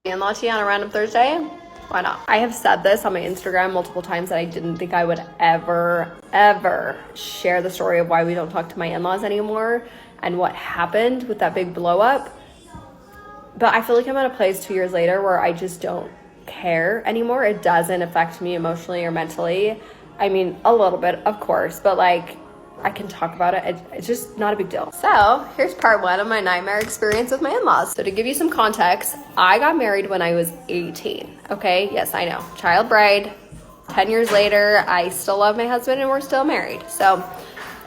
In-law tea on a random Thursday? Why not? I have said this on my Instagram multiple times that I didn't think I would ever share the story of why we don't talk to my in-laws anymore and what happened with that big blow up. But I feel like I'm at a place 2 years later where I just don't care anymore. It doesn't affect me emotionally or mentally. I mean, a little bit, of course, but like, I can talk about it. It's just not a big deal. So here's part one of my nightmare experience with my in-laws. So to give you some context, I got married when I was 18. Okay, yes, I know, child bride. 10 years later, I still love my husband and we're still married. So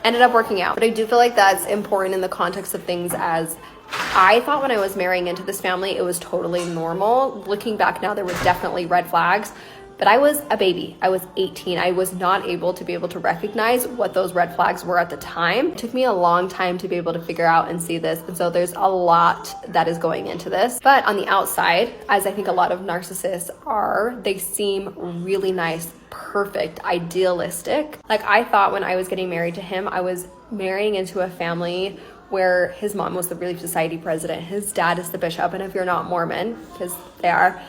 ended up working out. But I do feel like that's important in the context of things, as I thought when I was marrying into this family, it was totally normal. Looking back now, there were definitely red flags. But I was a baby. I was 18. I was not able to recognize what those red flags were at the time. It took me a long time to be able to figure out and see this. And so there's a lot that is going into this. But on the outside, as I think a lot of narcissists are, they seem really nice, perfect, idealistic. Like, I thought when I was getting married to him, I was marrying into a family where his mom was the Relief Society president, his dad is the bishop, and if you're not Mormon, because they are,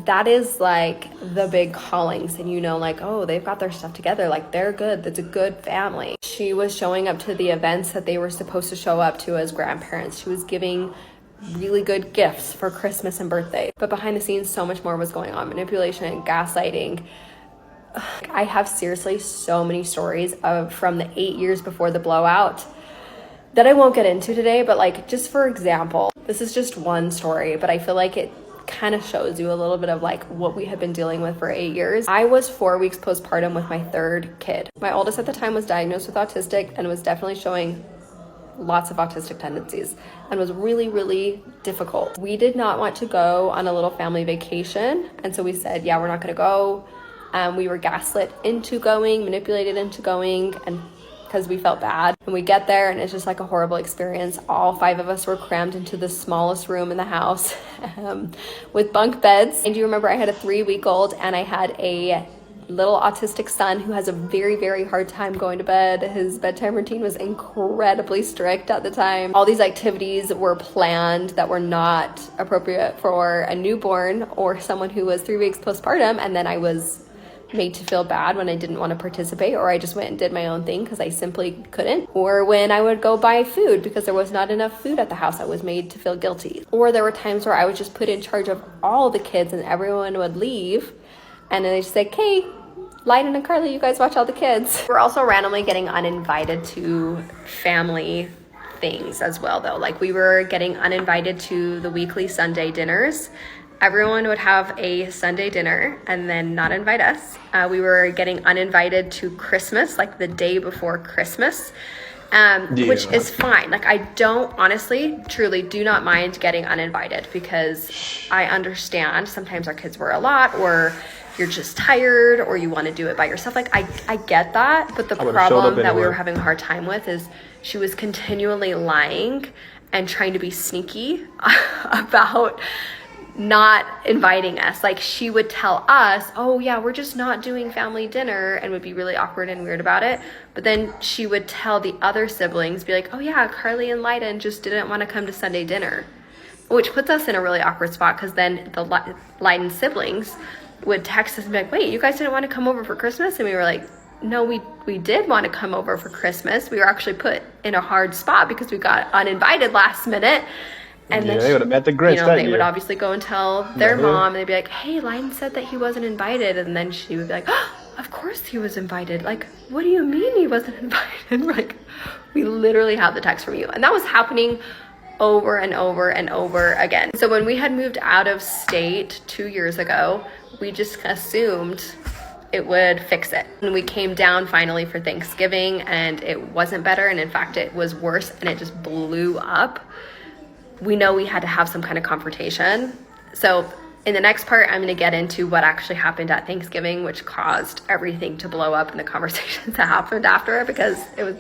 that is like the big callings, and you know, like, oh, they've got their stuff together, like they're good, that's a good family. She was showing up to the events that they were supposed to show up to as grandparents. She was giving really good gifts for Christmas and birthday, but behind the scenes so much more was going on. Manipulation, gaslighting. I have seriously so many stories from the 8 years before the blowout that I won't get into today, but like, just for example, this is just one story, but I feel like it kind of shows you a little bit of like what we had been dealing with for 8 years. I was 4 weeks postpartum with my third kid. My oldest at the time was diagnosed with autistic and was definitely showing lots of autistic tendencies and was really difficult. We did not want to go on a little family vacation, and so we said, yeah, we're not going to go. We were gaslit into going, manipulated into going, and because we felt bad. And we get there and it's just like a horrible experience. All 5 of us were crammed into the smallest room in the house with bunk beds. And do you remember I had a 3-week-old and I had a little autistic son who has a very hard time going to bed. His bedtime routine was incredibly strict at the time. All these activities were planned that were not appropriate for a newborn or someone who was 3 weeks postpartum, and then I was made to feel bad when I didn't want to participate, or I just went and did my own thing because I simply couldn't, or when I would go buy food because there was not enough food at the house, I was made to feel guilty. Or there were times where I was just put in charge of all the kids and everyone would leave, and then they just say, hey, Lyden and Carly, you guys watch all the kids. We're also randomly getting uninvited to family things as well, though. Like, we were getting uninvited to the weekly Sunday dinners. Everyone would have a Sunday dinner and then not invite us. We were getting uninvited to Christmas, like the day before Christmas, which is fine. Like, I don't, honestly, truly do not mind getting uninvited, because I understand sometimes our kids were a lot, or you're just tired, or you want to do it by yourself. Like, I get that, but the problem that we were having a hard time with is she was continually lying and trying to be sneaky about not inviting us. Like, she would tell us, oh yeah, we're just not doing family dinner, and would be really awkward and weird about it. But then she would tell the other siblings, be like, oh yeah, Carly and Lyden just didn't want to come to Sunday dinner, which puts us in a really awkward spot, because then the Lyden siblings would text us and be like, wait, you guys didn't want to come over for Christmas? And we were like, no, we did want to come over for Christmas. We were actually put in a hard spot because we got uninvited last minute. And then they would have met the Grinch, they would obviously go and tell their mom, and they'd be like, hey, Lyden said that he wasn't invited. And then she would be like, oh, of course he was invited. Like, what do you mean he wasn't invited? Like, we literally have the text from you. And that was happening over and over and over again. So when we had moved out of state 2 years ago, we just assumed it would fix it. And we came down finally for Thanksgiving, and it wasn't better. And in fact, it was worse, and it just blew up. We know we had to have some kind of confrontation. So in the next part, I'm going to get into what actually happened at Thanksgiving, which caused everything to blow up in the conversations that happened after, because it was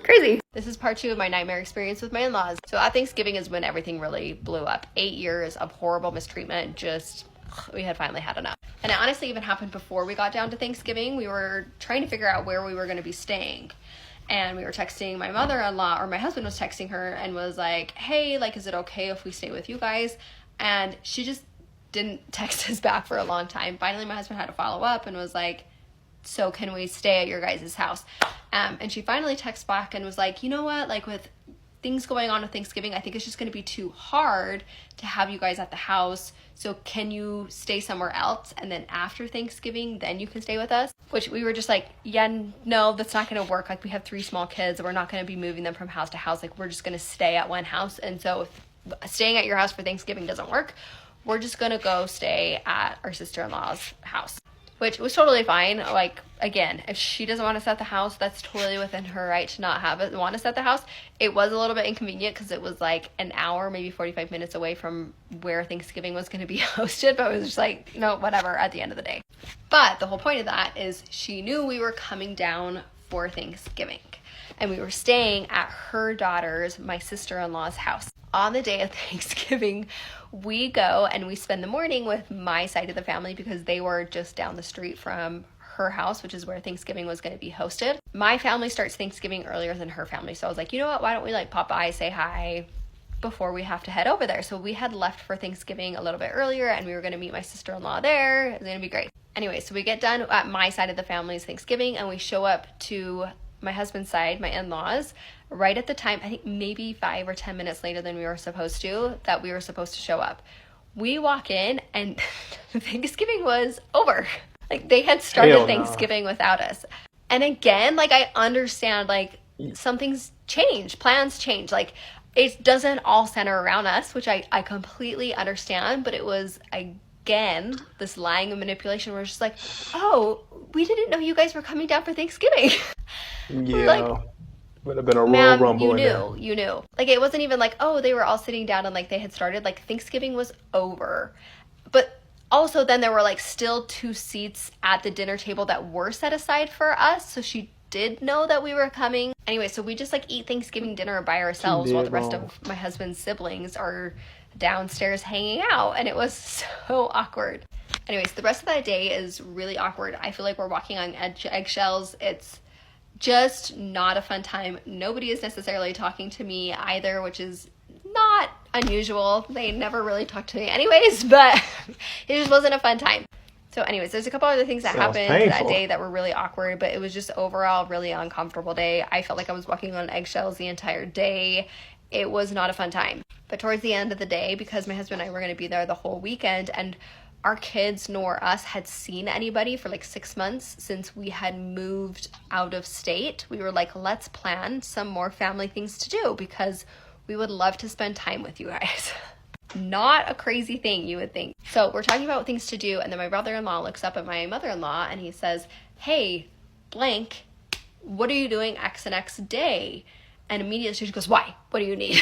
crazy. This is part 2 of my nightmare experience with my in-laws. So at Thanksgiving is when everything really blew up. 8 years of horrible mistreatment. Just, we had finally had enough. And it honestly even happened before we got down to Thanksgiving. We were trying to figure out where we were going to be staying. And we were texting my mother-in-law, or my husband was texting her and was like, hey, like, is it okay if we stay with you guys? And she just didn't text us back for a long time. Finally, my husband had to follow up and was like, so can we stay at your guys' house? And she finally texted back and was like, you know what, like with things going on with Thanksgiving, I think it's just going to be too hard to have you guys at the house. So can you stay somewhere else? And then after Thanksgiving, then you can stay with us. Which we were just like, yeah, no, that's not going to work. Like we have 3 small kids. We're not going to be moving them from house to house. Like we're just going to stay at one house. And so if staying at your house for Thanksgiving doesn't work, we're just going to go stay at our sister-in-law's house. Which was totally fine. Like, again, if she doesn't want us at the house, that's totally within her right to not want us at the house. It was a little bit inconvenient because it was like an hour, maybe 45 minutes away from where Thanksgiving was going to be hosted. But it was just like, no, whatever at the end of the day. But the whole point of that is she knew we were coming down for Thanksgiving. And we were staying at her daughter's, my sister-in-law's house. On the day of Thanksgiving, we go and we spend the morning with my side of the family because they were just down the street from her house, which is where Thanksgiving was going to be hosted. My family starts Thanksgiving earlier than her family. So I was like, you know what, why don't we like pop by, say hi before we have to head over there. So we had left for Thanksgiving a little bit earlier and we were going to meet my sister-in-law there. It was going to be great. Anyway, so we get done at my side of the family's Thanksgiving and we show up to my husband's side, my in-laws, right at the time, I think maybe 5 or 10 minutes later than we were supposed to show up. We walk in and Thanksgiving was over. Like they had started Thanksgiving without us. And again, like I understand, like something's changed, plans change. Like it doesn't all center around us, which I completely understand, but it was, again, this lying and manipulation where it's just like, oh, we didn't know you guys were coming down for Thanksgiving. Yeah. Like, would have been a Royal Rumble. You knew. Like it wasn't even like, oh, they were all sitting down and like they had started. Like Thanksgiving was over. But also then there were like still 2 seats at the dinner table that were set aside for us. So she did know that we were coming. Anyway, so we just like eat Thanksgiving dinner by ourselves while the rest of my husband's siblings are downstairs hanging out. And it was so awkward. Anyways, the rest of that day is really awkward. I feel like we're walking on eggshells. It's just not a fun time. Nobody is necessarily talking to me either, which is not unusual. They never really talk to me anyways, but it just wasn't a fun time. So anyways, there's a couple other things that happened that day that were really awkward, but it was just overall really uncomfortable day. I felt like I was walking on eggshells the entire day. It was not a fun time. But towards the end of the day, because my husband and I were going to be there the whole weekend, and our kids nor us had seen anybody for like 6 months since we had moved out of state, we were like, let's plan some more family things to do because we would love to spend time with you guys. Not a crazy thing, you would think. So we're talking about things to do, and then my brother-in-law looks up at my mother-in-law and he says, hey, blank, what are you doing X and X day? And immediately she goes, why? What do you need?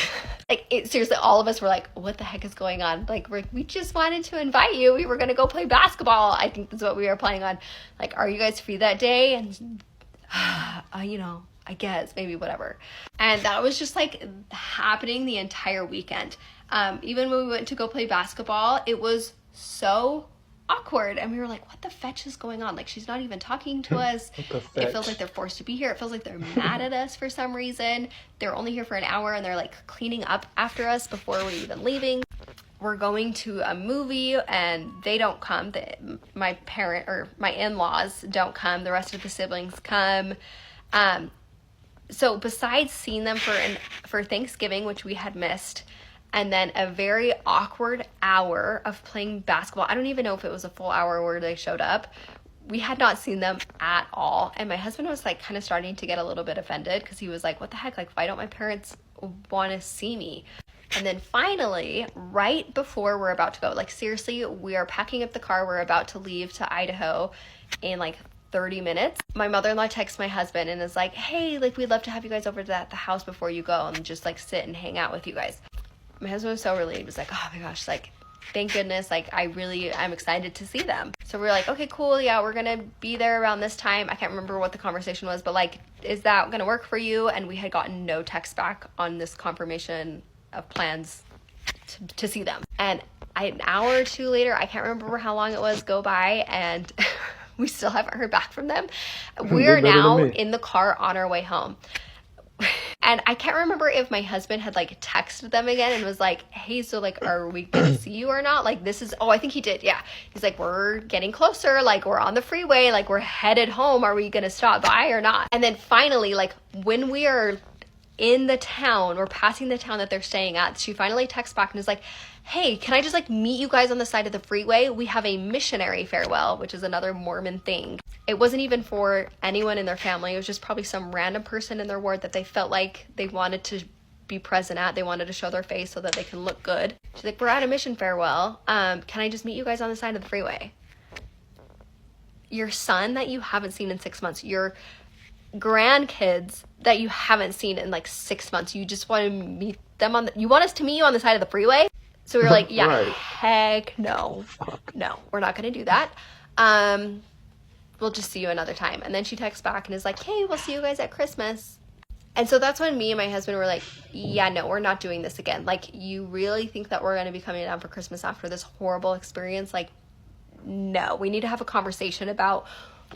Seriously, all of us were like, what the heck is going on? Like, we just wanted to invite you. We were going to go play basketball. I think that's what we were planning on. Like, are you guys free that day? And, I guess, maybe whatever. And that was just like happening the entire weekend. Even when we went to go play basketball, it was so awkward, and we were like, what the fetch is going on? Like, she's not even talking to us. It feels like they're forced to be here. It feels like they're mad at us for some reason. They're only here for an hour and they're like cleaning up after us before we're even leaving. We're going to a movie and they don't come. My in-laws don't come. The rest of the siblings come. So besides seeing them for Thanksgiving, which we had missed, and then a very awkward hour of playing basketball. I don't even know if it was a full hour where they showed up. We had not seen them at all. And my husband was like kind of starting to get a little bit offended because he was like, what the heck? Like, why don't my parents want to see me? And then finally, right before we're about to go, like seriously, we are packing up the car. We're about to leave to Idaho in like 30 minutes. My mother-in-law texts my husband and is like, hey, like we'd love to have you guys over to the house before you go and just like sit and hang out with you guys. My husband was so relieved. He was like, oh my gosh, like, thank goodness. Like, I'm excited to see them. So we're like, okay, cool. Yeah, we're going to be there around this time. I can't remember what the conversation was, but like, is that going to work for you? And we had gotten no text back on this confirmation of plans to see them. And an hour or 2 later, I can't remember how long it was, go by, and we still haven't heard back from them. We are now in the car on our way home. And I can't remember if my husband had like texted them again and was like, hey, so like, are we gonna see you or not? Like, this is, oh, I think he did. Yeah. He's like, we're getting closer. Like, we're on the freeway. Like, we're headed home. Are we gonna stop by or not? And then finally, like, when we are in the town, we're passing the town that they're staying at, she finally texts back and is like, hey, can I just like meet you guys on the side of the freeway? We have a missionary farewell, which is another Mormon thing. It wasn't even for anyone in their family. It was just probably some random person in their ward that they felt like they wanted to be present at. They wanted to show their face so that they can look good. She's like, we're at a mission farewell. Can I just meet you guys on the side of the freeway? Your son that you haven't seen in 6 months, your grandkids that you haven't seen in like 6 months, you just want to meet them you want us to meet you on the side of the freeway? So we were like, yeah, right. Heck no. No, we're not going to do that. We'll just see you another time. And then she texts back and is like, hey, we'll see you guys at Christmas. And so that's when me and my husband were like, yeah, no, we're not doing this again. Like, you really think that we're going to be coming down for Christmas after this horrible experience? Like, no, we need to have a conversation about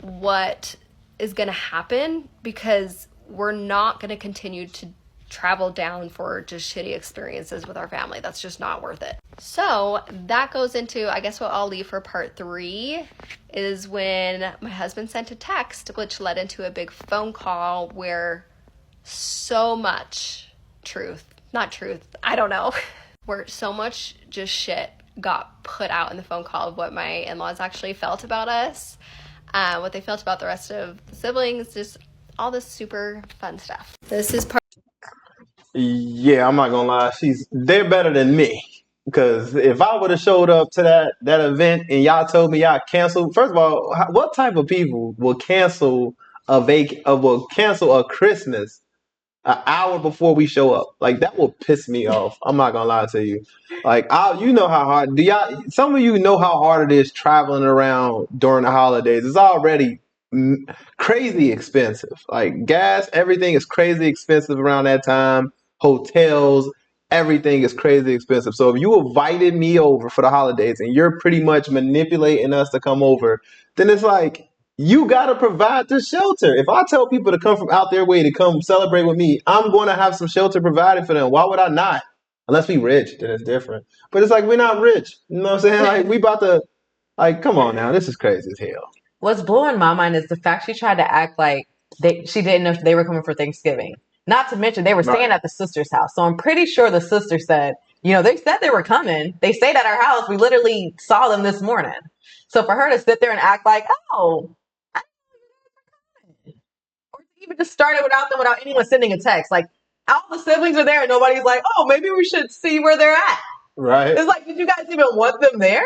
what is going to happen, because we're not going to continue to travel down for just shitty experiences with our family. That's just not worth it. So that goes into, I guess what I'll leave for part 3 is when my husband sent a text, which led into a big phone call where so much I don't know, where so much just shit got put out in the phone call of what my in-laws actually felt about us, what they felt about the rest of the siblings, just all this super fun stuff. This is part. Yeah, I'm not gonna lie. They're better than me. Because if I would have showed up to that event and y'all told me y'all canceled, first of all, what type of people will cancel will cancel a Christmas an hour before we show up? Like, that will piss me off. I'm not gonna lie to you. Like, you know how hard some of you know how hard it is traveling around during the holidays. It's already crazy expensive. Like, gas, everything is crazy expensive around that time. Hotels, everything is crazy expensive. So if you invited me over for the holidays and you're pretty much manipulating us to come over, then it's like, you got to provide the shelter. If I tell people to come from out their way to come celebrate with me, I'm going to have some shelter provided for them. Why would I not? Unless we rich, then it's different. But it's like, we're not rich. You know what I'm saying? Like, we about to, like, come on now. This is crazy as hell. What's blowing my mind is the fact she tried to act like she didn't know if they were coming for Thanksgiving. Not to mention, they were staying at the sister's house. So I'm pretty sure the sister said, they said they were coming. They stayed at our house. We literally saw them this morning. So for her to sit there and act like, oh, I didn't know you guys were coming. Or to even just start it without anyone sending a text. Like, all the siblings are there and nobody's like, oh, maybe we should see where they're at. Right. It's like, did you guys even want them there?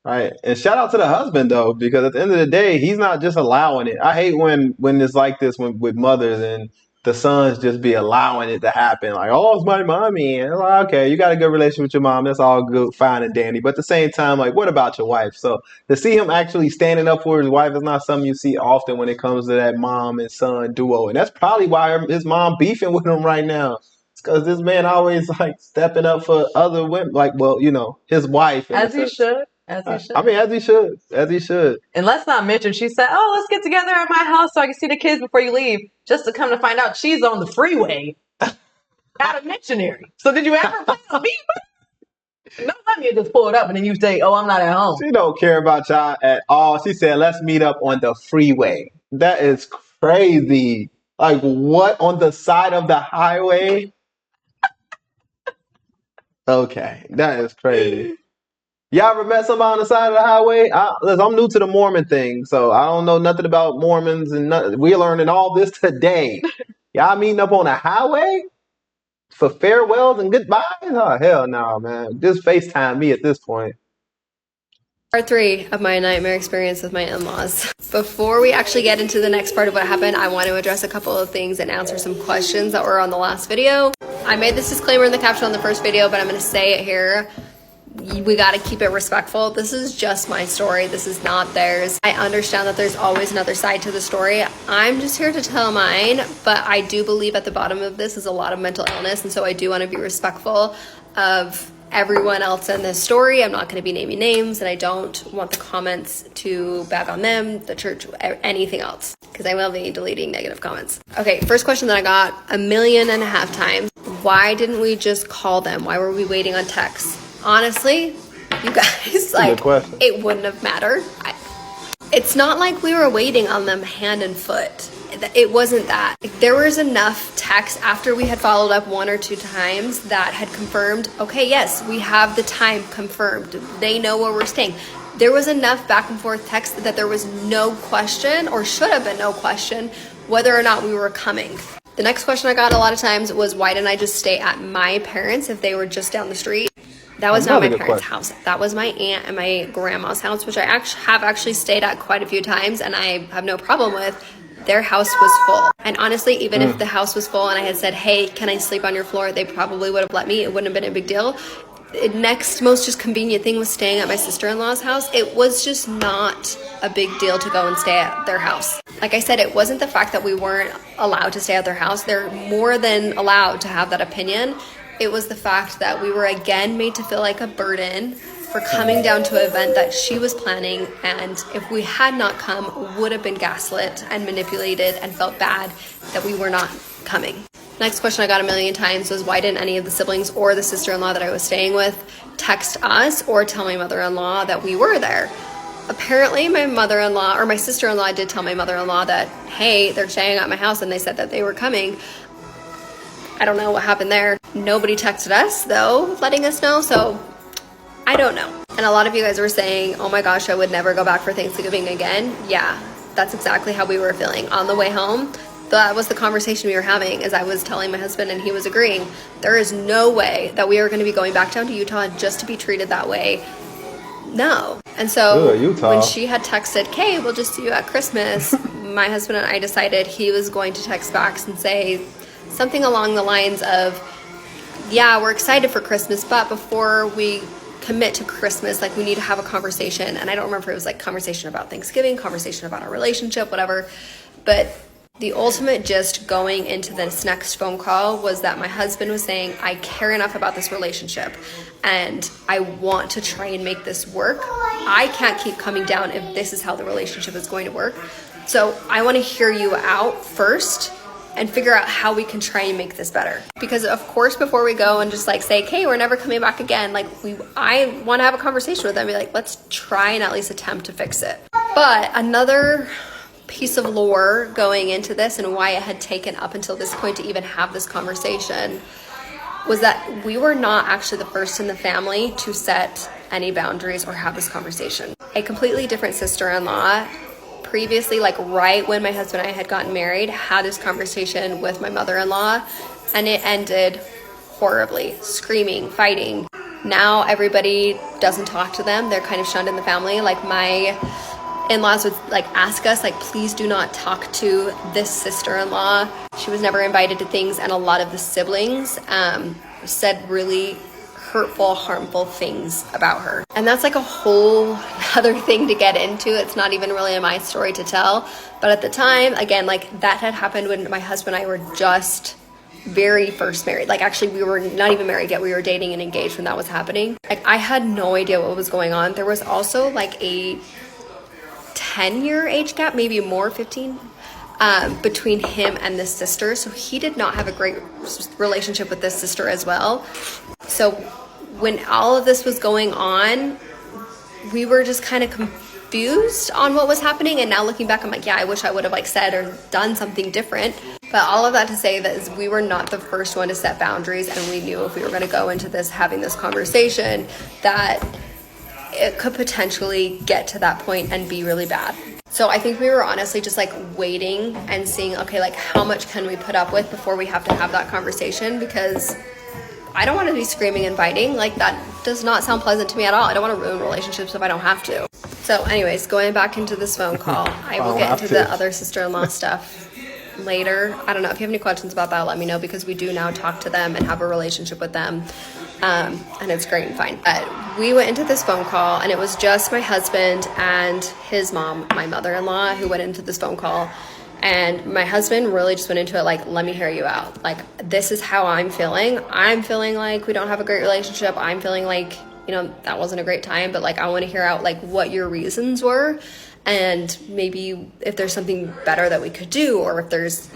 Right. And shout out to the husband, though, because at the end of the day, he's not just allowing it. I hate when it's like this with mothers and the sons just be allowing it to happen. Like, oh, it's my mommy. And it's like, okay, you got a good relationship with your mom. That's all good, fine and dandy. But at the same time, like, what about your wife? So to see him actually standing up for his wife is not something you see often when it comes to that mom and son duo. And that's probably why his mom beefing with him right now. It's because this man always like stepping up for other women. Like, well, his wife. As he should. As he should. I mean, as he should. And let's not mention, she said, oh, let's get together at my house so I can see the kids before you leave. Just to come to find out she's on the freeway at a missionary. So did you ever plan on meeting? No, let me just pull it up and then you say, oh, I'm not at home. She don't care about y'all at all. She said, let's meet up on the freeway. That is crazy. Like, what? On the side of the highway? Okay, that is crazy. Y'all ever met somebody on the side of the highway? Listen, I'm new to the Mormon thing, so I don't know nothing about Mormons, and we're learning all this today. Y'all meeting up on a highway for farewells and goodbyes? Oh, hell no, man. Just FaceTime me at this point. Part 3 of my nightmare experience with my in-laws. Before we actually get into the next part of what happened, I want to address a couple of things and answer some questions that were on the last video. I made this disclaimer in the caption on the first video, but I'm going to say it here. We got to keep it respectful. This is just my story. This is not theirs. I understand that there's always another side to the story. I'm just here to tell mine, but I do believe at the bottom of this is a lot of mental illness, and so I do want to be respectful of everyone else in this story. I'm not going to be naming names, and I don't want the comments to bag on them, the church, anything else, because I will be deleting negative comments. Okay, first question that I got 1.5 million times. Why didn't we just call them? Why were we waiting on texts? Honestly, you guys, like, it wouldn't have mattered. It's not like we were waiting on them hand and foot. It wasn't that. There was enough text after we had followed up 1 or 2 times that had confirmed, okay, yes, we have the time confirmed. They know where we're staying. There was enough back and forth text that there was no question, or should have been no question, whether or not we were coming. The next question I got a lot of times was, why didn't I just stay at my parents if they were just down the street? That was not my parents' house. That was my aunt and my grandma's house, which I have actually stayed at quite a few times, and I have no problem with. Their house was full. And honestly, even if the house was full and I had said, hey, can I sleep on your floor? They probably would have let me. It wouldn't have been a big deal. The next most just convenient thing was staying at my sister-in-law's house. It was just not a big deal to go and stay at their house. Like I said, it wasn't the fact that we weren't allowed to stay at their house. They're more than allowed to have that opinion. It was the fact that we were again made to feel like a burden for coming down to an event that she was planning, and if we had not come, would have been gaslit and manipulated and felt bad that we were not coming. Next question I got 1 million times was, why didn't any of the siblings or the sister-in-law that I was staying with text us or tell my mother-in-law that we were there? Apparently my mother-in-law or my sister-in-law did tell my mother-in-law that, hey, they're staying at my house and they said that they were coming. I don't know what happened there. Nobody texted us though, letting us know, so I don't know. And a lot of you guys were saying, oh my gosh, I would never go back for Thanksgiving again. Yeah, that's exactly how we were feeling. On the way home, that was the conversation we were having, as I was telling my husband and he was agreeing. There is no way that we are going to be going back down to Utah just to be treated that way. No. And so when she had texted, okay, we'll just see you at Christmas, my husband and I decided he was going to text back and say something along the lines of, yeah, we're excited for Christmas, but before we commit to Christmas, like, we need to have a conversation. And I don't remember if it was like conversation about Thanksgiving, conversation about our relationship, whatever. But the ultimate gist going into this next phone call was that my husband was saying, I care enough about this relationship and I want to try and make this work. I can't keep coming down if this is how the relationship is going to work. So I want to hear you out first and figure out how we can try and make this better. Because of course, before we go and just like say, okay, we're never coming back again, like, I want to have a conversation with them, be like, let's try and at least attempt to fix it. But another piece of lore going into this and why it had taken up until this point to even have this conversation was that we were not actually the first in the family to set any boundaries or have this conversation. A completely different sister-in-law previously, like right when my husband and I had gotten married, had this conversation with my mother-in-law, and it ended horribly, screaming, fighting. Now everybody doesn't talk to them. They're kind of shunned in the family. Like, my in-laws would like ask us, like, please do not talk to this sister-in-law. She was never invited to things, and a lot of the siblings said really hurtful, harmful things about her. And that's like a whole other thing to get into. It's not even really my story to tell. But at the time, again, like, that had happened when my husband and I were just very first married. Like, actually, we were not even married yet. We were dating and engaged when that was happening. Like, I had no idea what was going on. There was also like a 10-year age gap, maybe more, 15, between him and this sister. So he did not have a great relationship with this sister as well. So when all of this was going on, we were just kind of confused on what was happening. And now looking back, I'm like, yeah, I wish I would have like said or done something different. But all of that to say that is, we were not the first one to set boundaries, and we knew if we were going to go into this having this conversation that it could potentially get to that point and be really bad. So I think we were honestly just like waiting and seeing, okay, like, how much can we put up with before we have to have that conversation? Because I don't want to be screaming and fighting. Like, that does not sound pleasant to me at all. I don't want to ruin relationships if I don't have to. So anyways, going back into this phone call, I will get into the other sister-in-law stuff later. I don't know if you have any questions about that, let me know, because we do now talk to them and have a relationship with them. And it's great and fine. We went into this phone call, and it was just my husband and his mom, my mother-in-law, who went into this phone call. And my husband really just went into it like, let me hear you out. Like, this is how I'm feeling. I'm feeling like we don't have a great relationship. I'm feeling like, that wasn't a great time, but like, I want to hear out like what your reasons were. And maybe if there's something better that we could do, or if there's,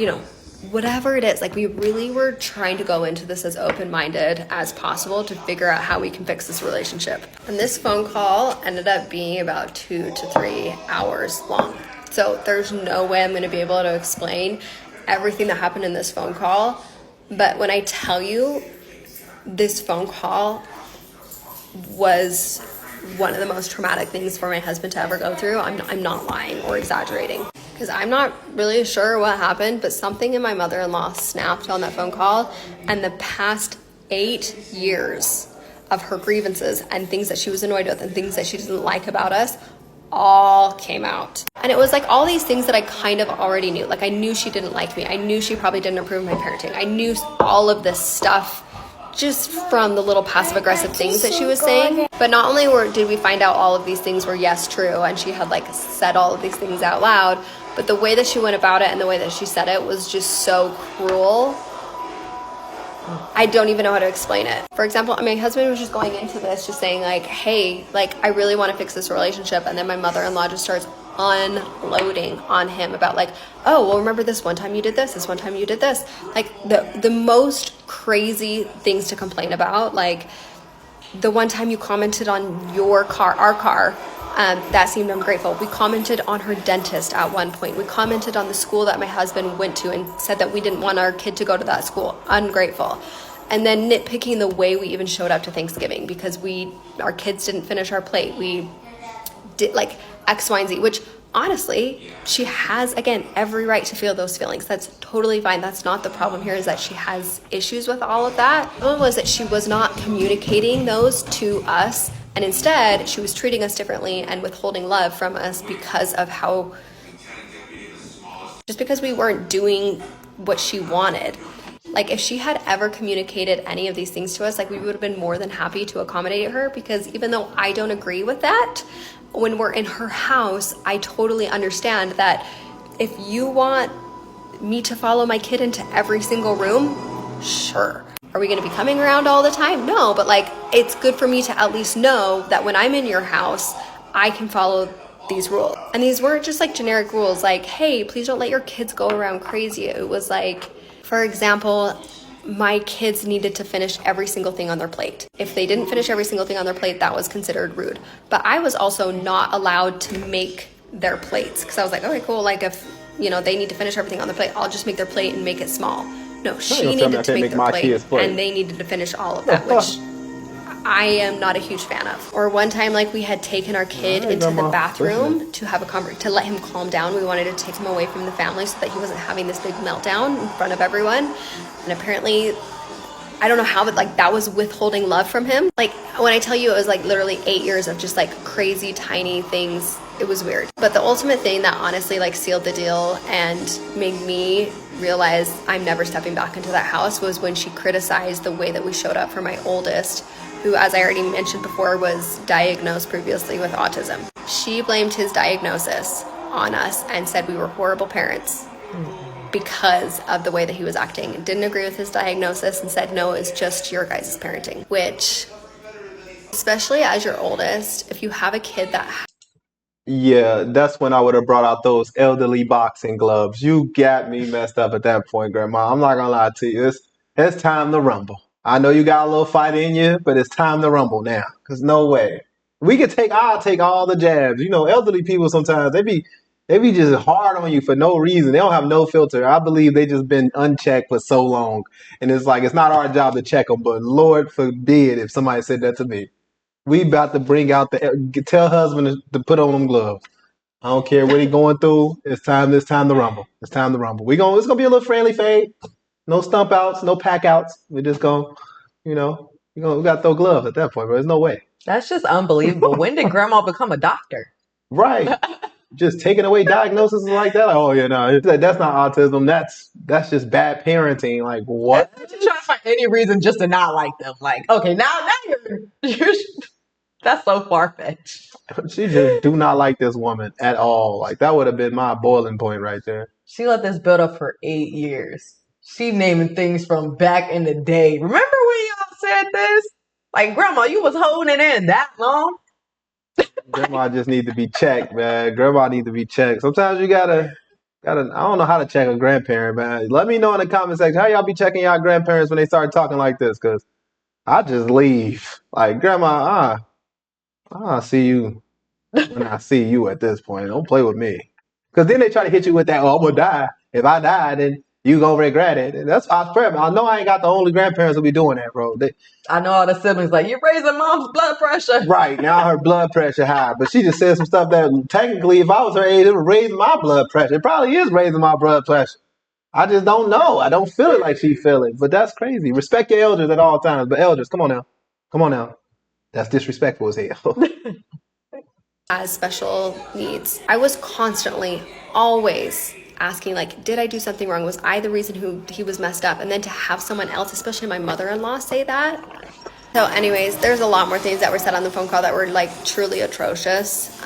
whatever it is. Like, we really were trying to go into this as open-minded as possible to figure out how we can fix this relationship. And this phone call ended up being about 2 to 3 hours long. So there's no way I'm going to be able to explain everything that happened in this phone call. But when I tell you, this phone call was one of the most traumatic things for my husband to ever go through, I'm not lying or exaggerating. Because I'm not really sure what happened, but something in my mother-in-law snapped on that phone call, and the past 8 years of her grievances and things that she was annoyed with and things that she didn't like about us all came out. And it was like all these things that I kind of already knew. Like, I knew she didn't like me. I knew she probably didn't approve of my parenting. I knew all of this stuff just from the little passive-aggressive things that she was saying. But not only did we find out all of these things were, yes, true, and she had like said all of these things out loud, but the way that she went about it and the way that she said it was just so cruel. I don't even know how to explain it. For example, my husband was just going into this just saying like, hey, like, I really want to fix this relationship. And then my mother-in-law just starts unloading on him about like, oh, well, remember this one time you did this one time you did this. Like, the most crazy things to complain about. Like, the one time you commented on our car, that seemed ungrateful. We commented on her dentist at one point. We commented on the school that my husband went to and said that we didn't want our kid to go to that school. Ungrateful. And then nitpicking the way we even showed up to Thanksgiving because our kids didn't finish our plate. We did like X, Y, and Z, which honestly, she has, again, every right to feel those feelings. That's totally fine. That's not the problem here, is that she has issues with all of that. The problem was that she was not communicating those to us. And instead, she was treating us differently and withholding love from us because we weren't doing what she wanted. Like, if she had ever communicated any of these things to us, like, we would have been more than happy to accommodate her, because even though I don't agree with that, when we're in her house, I totally understand that if you want me to follow my kid into every single room, sure. Are we going to be coming around all the time? No, but like, it's good for me to at least know that when I'm in your house, I can follow these rules. And these weren't just like generic rules like, hey, please don't let your kids go around crazy. It was like, for example, my kids needed to finish every single thing on their plate. If they didn't finish every single thing on their plate, that was considered rude. But I was also not allowed to make their plates, because I was like, okay, cool. Like, if, they need to finish everything on their plate, I'll just make their plate and make it small. No, she needed to make their plate, and they needed to finish all of that, which I am not a huge fan of. Or one time, like, we had taken our kid into the bathroom to have to let him calm down. We wanted to take him away from the family so that he wasn't having this big meltdown in front of everyone. And apparently, I don't know how, but like, that was withholding love from him. Like, when I tell you, it was like literally 8 years of just like crazy tiny things. It was weird. But the ultimate thing that honestly like sealed the deal and made me realize I'm never stepping back into that house was when she criticized the way that we showed up for my oldest, who, as I already mentioned before, was diagnosed previously with autism. She blamed his diagnosis on us and said we were horrible parents because of the way that he was acting. Didn't agree with his diagnosis and said, no, it's just your guys' parenting. Which, especially as your oldest, if you have a kid that Yeah, that's when I would have brought out those elderly boxing gloves. You got me messed up at that point, Grandma. I'm not gonna lie to you. It's time to rumble. I know you got a little fight in you, but it's time to rumble now. Cause no way. I'll take all the jabs. Elderly people sometimes they be just hard on you for no reason. They don't have no filter. I believe they just been unchecked for so long. And it's like, it's not our job to check them, but Lord forbid if somebody said that to me. We about to bring out tell husband to put on them gloves. I don't care what he going through. It's time to rumble. It's time to rumble. It's gonna be a little friendly fade. No stump outs, no pack outs. We just we gotta throw gloves at that point, bro. There's no way. That's just unbelievable. When did Grandma become a doctor? Right. Just taking away diagnoses like that. Oh yeah, no, that's not autism. That's just bad parenting. Like, what? You're trying to find any reason just to not like them. Like, okay, now you're That's so far-fetched. She just do not like this woman at all. Like that would have been my boiling point right there. She let this build up for 8 years. She naming things from back in the day. Remember when y'all said this? Like, Grandma, you was holding it in that long? Grandma just need to be checked, man. Grandma need to be checked. Sometimes you gotta. I don't know how to check a grandparent, man. Let me know in the comment section how y'all be checking y'all grandparents when they start talking like this, cause I just leave. Like, Grandma, I see you when I see you at this point. Don't play with me. Cause then they try to hit you with that, oh, I'm gonna die. If I die, then you gonna regret it. And that's I swear, I know I ain't got the only grandparents who be doing that, bro. I know all the siblings like, you're raising mom's blood pressure. Right, now her blood pressure high. But she just said some stuff that technically, if I was her age, it would raise my blood pressure. It probably is raising my blood pressure. I just don't know. I don't feel it like she feel it. But that's crazy. Respect your elders at all times. But elders, come on now. Come on now. That's disrespectful as hell. As special needs, I was constantly, always asking, like, did I do something wrong? Was I the reason who he was messed up? And then to have someone else, especially my mother-in-law, say that. So anyways, there's a lot more things that were said on the phone call that were like truly atrocious,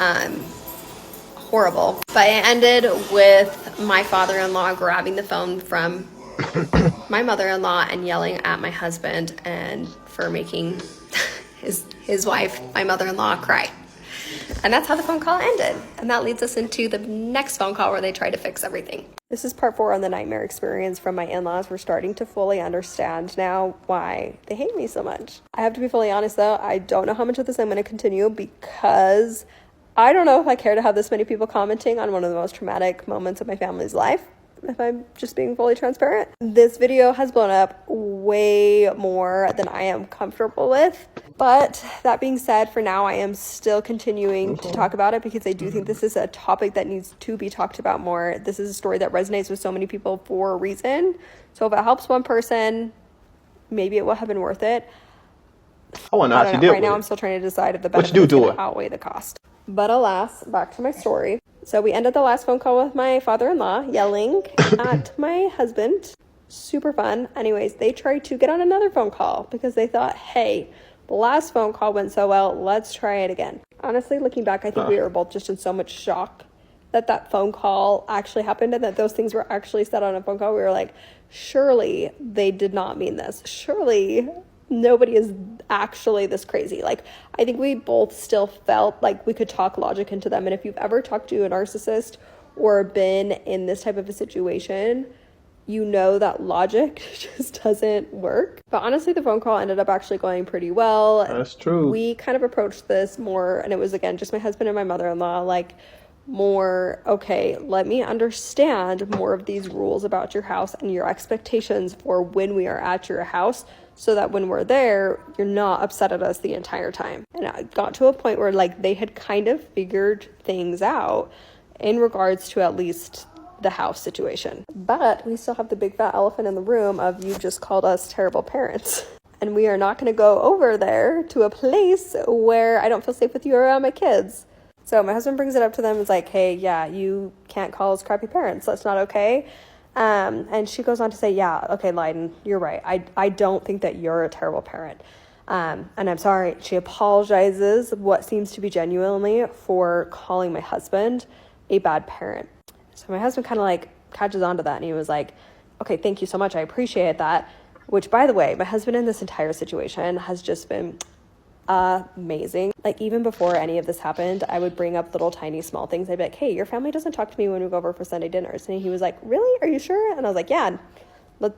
horrible. But it ended with my father-in-law grabbing the phone from my mother-in-law and yelling at my husband and for making his wife, my mother-in-law, cry. And that's how the phone call ended. And that leads us into the next phone call where they try to fix everything. This is part 4 on the nightmare experience from my in-laws. We're starting to fully understand now why they hate me so much. I have to be fully honest though, I don't know how much of this I'm going to continue because I don't know if I care to have this many people commenting on one of the most traumatic moments of my family's life. If I'm just being fully transparent. This video has blown up way more than I am comfortable with. But that being said, for now, I am still continuing to talk about it because I do think this is a topic that needs to be talked about more. This is a story that resonates with so many people for a reason. So if it helps one person, maybe it will have been worth it. I want to know how she did. Right now, I'm still trying to decide if the benefits outweigh the cost. But alas, back to my story. So we ended the last phone call with my father-in-law yelling at my husband. Super fun. Anyways, they tried to get on another phone call because they thought, hey, the last phone call went so well, let's try it again. Honestly, looking back, I think we were both just in so much shock that phone call actually happened and that those things were actually said on a phone call. We were like, surely they did not mean this. Surely nobody is actually this crazy. Like, I think we both still felt like we could talk logic into them. And if you've ever talked to a narcissist or been in this type of a situation, you know that logic just doesn't work. But honestly, the phone call ended up actually going pretty well. That's true. We kind of approached this more, and it was, again, just my husband and my mother-in-law, like, more, okay, let me understand more of these rules about your house and your expectations for when we are at your house, so that when we're there, you're not upset at us the entire time. And I got to a point where, like, they had kind of figured things out in regards to at least the house situation. But we still have the big fat elephant in the room of, you just called us terrible parents. And we are not going to go over there to a place where I don't feel safe with you around my kids. So my husband brings it up to them. It's like, hey, yeah, you can't call us crappy parents. That's not okay. And she goes on to say, yeah, okay, Leiden, you're right. I don't think that you're a terrible parent. And I'm sorry. She apologizes, what seems to be genuinely, for calling my husband a bad parent. So my husband kind of like catches on to that. And he was like, okay, thank you so much. I appreciate that. Which, by the way, my husband in this entire situation has just been amazing. Like, even before any of this happened, I would bring up little tiny small things. I'd be like, hey, your family doesn't talk to me when we go over for Sunday dinners. And he was like, really? Are you sure? And I was like, yeah,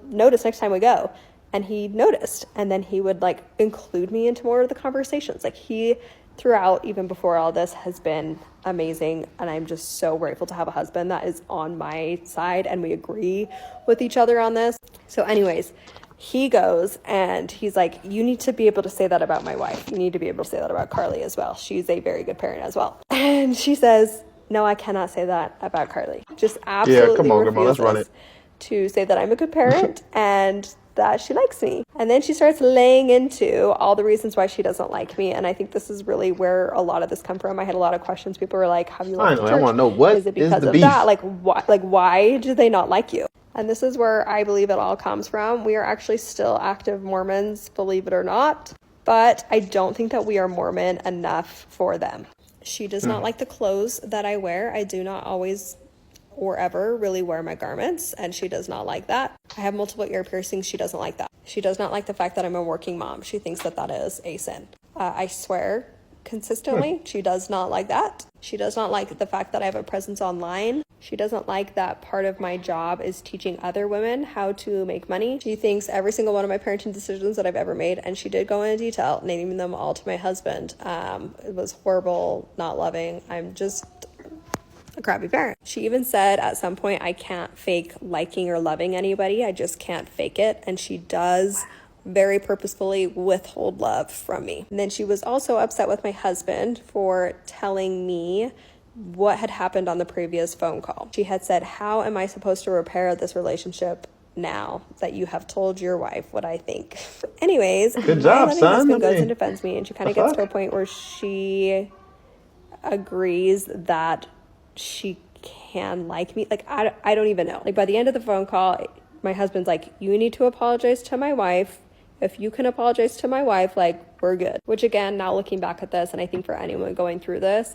notice next time we go. And he noticed. And then he would like include me into more of the conversations. Like, he throughout, even before all this, has been amazing. And I'm just so grateful to have a husband that is on my side and we agree with each other on this. So anyways, he goes and he's like, you need to be able to say that about my wife. You need to be able to say that about Carly as well. She's a very good parent as well. And she says, no, I cannot say that about Carly. Just absolutely come on, refuses Grandma, let's run it. to say that I'm a good parent and that she likes me. And then she starts laying into all the reasons why she doesn't like me. And I think this is really where a lot of this come from. I had a lot of questions. People were like, have you left the church? I want to know, what is it because the of beef? that? Like, why do they not like you? And this is where I believe it all comes from. We are actually still active Mormons, believe it or not. but I don't think that we are Mormon enough for them. She does not like the clothes that I wear. I do not always or ever really wear my garments, and she does not like that. I have multiple ear piercings. She doesn't like that. She does not like the fact that I'm a working mom. She thinks that that is a sin. I swear consistently. She does not like that. She does not like the fact that I have a presence online. She doesn't like that part of my job is teaching other women how to make money. She thinks every single one of my parenting decisions that I've ever made, and she did go into detail, naming them all to my husband. It was horrible, not loving. I'm just a crappy parent. She even said at some point, I can't fake liking or loving anybody. I just can't fake it. And she does very purposefully withhold love from me. And then she was also upset with my husband for telling me what had happened on the previous phone call. She had said, how am I supposed to repair this relationship now that you have told your wife what I think? Anyways, Good my job, loving son. husband I goes mean, and defends me, and she kind of gets to a point where she agrees that she can like me. Like, I don't even know. Like, by the end of the phone call, my husband's like, you need to apologize to my wife. If you can apologize to my wife, like, we're good. Which, again, now looking back at this, and I think for anyone going through this,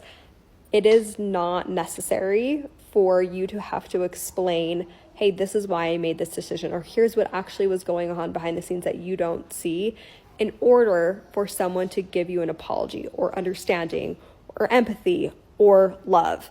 it is not necessary for you to have to explain, hey, this is why I made this decision, or here's what actually was going on behind the scenes that you don't see, in order for someone to give you an apology or understanding or empathy or love.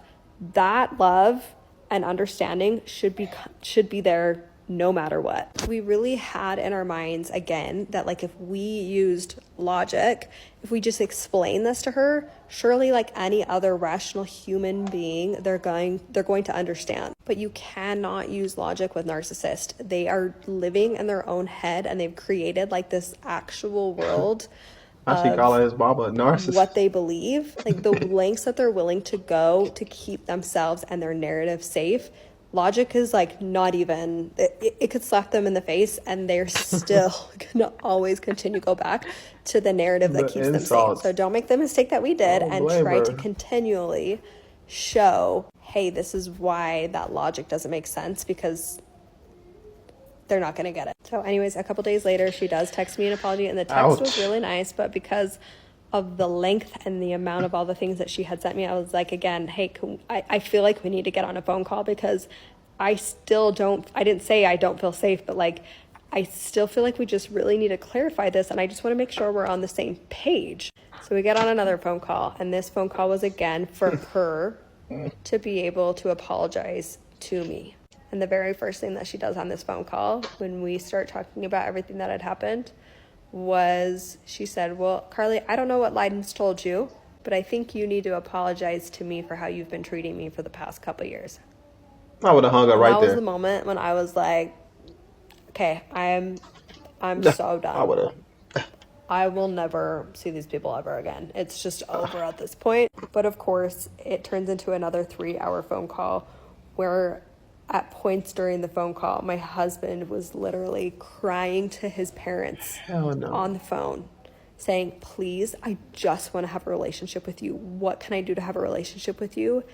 That love and understanding should be there no matter what. We really had in our minds, again, that like if we used logic, if we just explain this to her, surely like any other rational human being, they're going to understand. But you cannot use logic with narcissists. They are living in their own head, and they've created like this actual world I should call his Baba a narcissist. what they believe, like the lengths that they're willing to go to keep themselves and their narrative safe. Logic is like not even, it could slap them in the face and they're still gonna always continue to go back to the narrative that keeps them safe. So don't make the mistake that we did and try to continually show, hey, this is why that logic doesn't make sense, because they're not going to get it. So anyways, a couple days later, she does text me an apology, and the text was really nice, but because of the length and the amount of all the things that she had sent me, I was like, again, hey, I feel like we need to get on a phone call, because I didn't say I don't feel safe, but like, I still feel like we just really need to clarify this, and I just want to make sure we're on the same page. So we get on another phone call, and this phone call was again for her to be able to apologize to me. And the very first thing that she does on this phone call, when we start talking about everything that had happened, was she said, well, Carly, I don't know what Leiden's told you, but I think you need to apologize to me for how you've been treating me for the past couple of years. I would have hung up right there. That was the moment when I was like, okay, I'm so done. I would have. I will never see these people ever again. It's just over at this point. But of course, it turns into another 3-hour phone call where at points during the phone call, my husband was literally crying to his parents on the phone, saying, please, I just want to have a relationship with you. What can I do to have a relationship with you?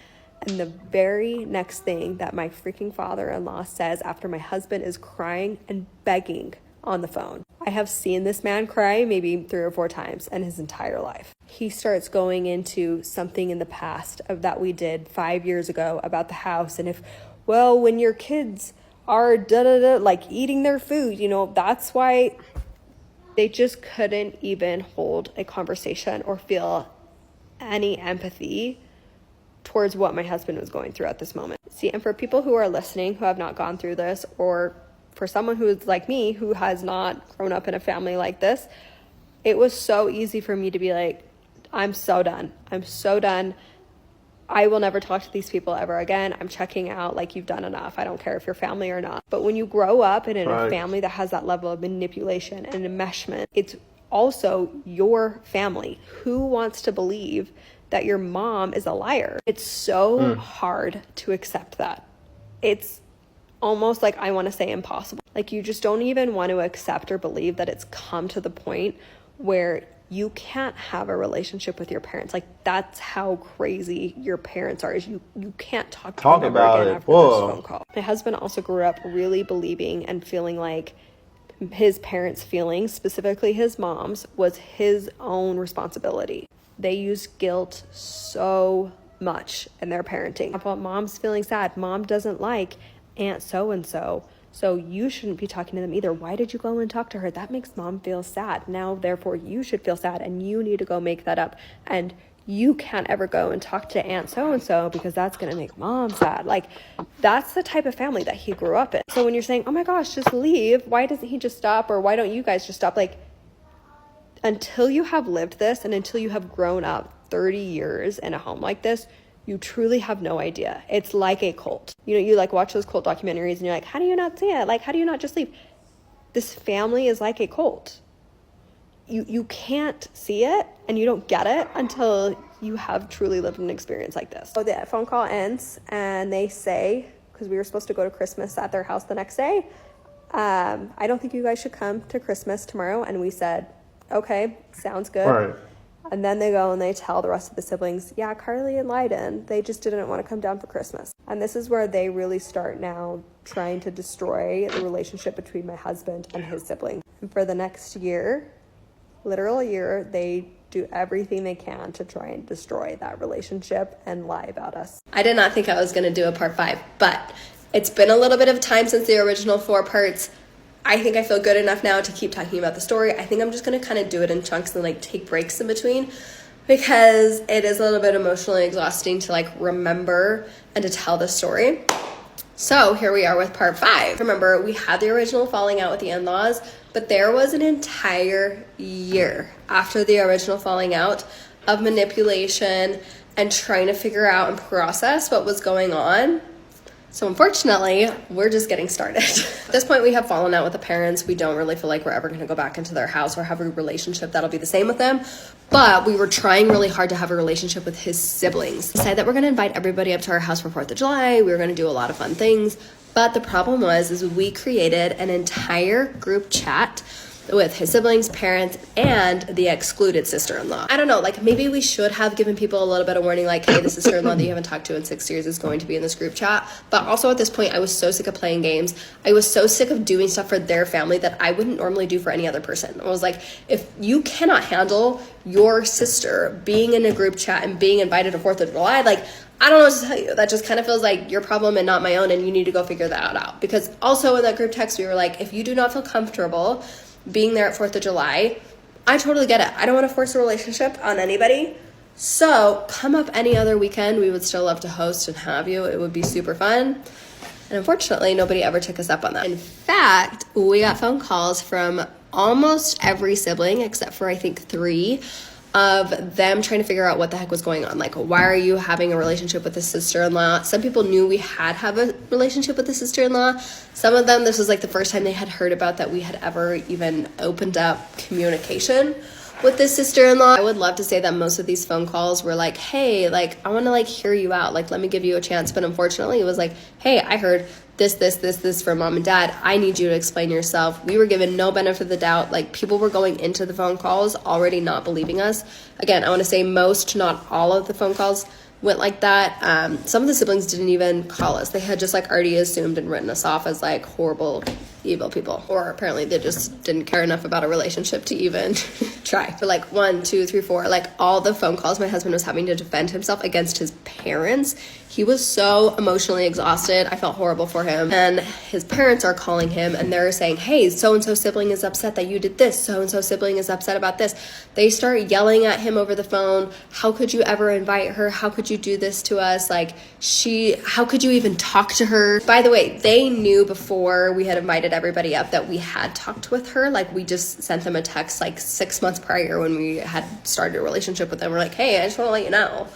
And the very next thing that my freaking father-in-law says after my husband is crying and begging on the phone, I have seen this man cry maybe 3 or 4 times in his entire life. He starts going into something in the past that we did 5 years ago about the house, and if, well, when your kids are like eating their food, that's why. They just couldn't even hold a conversation or feel any empathy towards what my husband was going through at this moment. See, and for people who are listening who have not gone through this, or for someone who is like me, who has not grown up in a family like this, it was so easy for me to be like, I'm so done. I will never talk to these people ever again. I'm checking out. Like, you've done enough. I don't care if you're family or not. But when you grow up in a family that has that level of manipulation and enmeshment, it's also your family. Who wants to believe that your mom is a liar? It's so hard to accept that. It's almost like, I want to say, impossible. Like, you just don't even want to accept or believe that it's come to the point where you can't have a relationship with your parents. Like, that's how crazy your parents are, is you can't talk to them ever again after this phone call. My husband also grew up really believing and feeling like his parents' feelings, specifically his mom's, was his own responsibility. They use guilt so much in their parenting. About mom's feeling sad. Mom doesn't like Aunt so-and-so, so you shouldn't be talking to them either. Why did you go and talk to her? That makes mom feel sad. Now, therefore, you should feel sad, and you need to go make that up. And you can't ever go and talk to Aunt so-and-so because that's going to make mom sad. Like, that's the type of family that he grew up in. So when you're saying, oh my gosh, just leave, why doesn't he just stop? Or why don't you guys just stop? Like, until you have lived this and until you have grown up 30 years in a home like this, you truly have no idea. It's like a cult. You know, you like watch those cult documentaries and you're like, how do you not see it? Like, how do you not just leave? This family is like a cult. You can't see it and you don't get it until you have truly lived an experience like this. So the phone call ends and they say, because we were supposed to go to Christmas at their house the next day, I don't think you guys should come to Christmas tomorrow. And we said, okay, sounds good. Right. And then they go and they tell the rest of the siblings, yeah, Carly and Leiden, they just didn't want to come down for Christmas. And this is where they really start now trying to destroy the relationship between my husband and his siblings. And for the next year, literal year, they do everything they can to try and destroy that relationship and lie about us. I did not think I was going to do a part 5, but it's been a little bit of time since the original 4 parts. I think I feel good enough now to keep talking about the story. I think I'm just going to kind of do it in chunks and like take breaks in between because it is a little bit emotionally exhausting to like remember and to tell the story. So here we are with part 5. Remember, we had the original falling out with the in-laws, but there was an entire year after the original falling out of manipulation and trying to figure out and process what was going on. So unfortunately, we're just getting started. At this point, we have fallen out with the parents. We don't really feel like we're ever going to go back into their house or have a relationship that'll be the same with them. But we were trying really hard to have a relationship with his siblings. We decided that we're going to invite everybody up to our house for 4th of July. We were going to do a lot of fun things. But the problem is we created an entire group chat with his siblings, parents, and the excluded sister-in-law. I don't know, like maybe we should have given people a little bit of warning, like, hey, the sister-in-law that you haven't talked to in 6 years is going to be in this group chat. But also at this point, I was so sick of playing games. I was so sick of doing stuff for their family that I wouldn't normally do for any other person. I was like, if you cannot handle your sister being in a group chat and being invited to 4th of July, like, I don't know what to tell you. That just kind of feels like your problem and not my own, and you need to go figure that out. Because also in that group text, we were like, if you do not feel comfortable being there at 4th of July, I totally get it. I don't want to force a relationship on anybody. So come up any other weekend. We would still love to host and have you. It would be super fun. And unfortunately, nobody ever took us up on that. In fact, we got phone calls from almost every sibling, except for I think 3, of them trying to figure out what the heck was going on. Like, why are you having a relationship with the sister-in-law? Some people knew we had have a relationship with the sister-in-law. Some of them, this was like the first time they had heard about that we had ever even opened up communication with this sister-in-law. I would love to say that most of these phone calls were like, hey, like, I want to like hear you out. Like, let me give you a chance. But unfortunately, it was like, hey, I heard this from mom and dad. I need you to explain yourself. We were given no benefit of the doubt. Like, people were going into the phone calls already not believing us. Again, I want to say most, not all of the phone calls went like that. Some of the siblings didn't even call us. They had just like already assumed and written us off as like horrible, evil people. Or apparently they just didn't care enough about a relationship to even try. For like 1, 2, 3, 4, like all the phone calls my husband was having to defend himself against his parents. He was so emotionally exhausted. I felt horrible for him. And his parents are calling him and they're saying, hey, so-and-so sibling is upset that you did this. So-and-so sibling is upset about this. They start yelling at him over the phone. How could you ever invite her? How could you do this to us? Like, how could you even talk to her? By the way, they knew before we had invited everybody up that we had talked with her. Like, we just sent them a text like 6 months prior when we had started a relationship with them. We're like, hey, I just want to let you know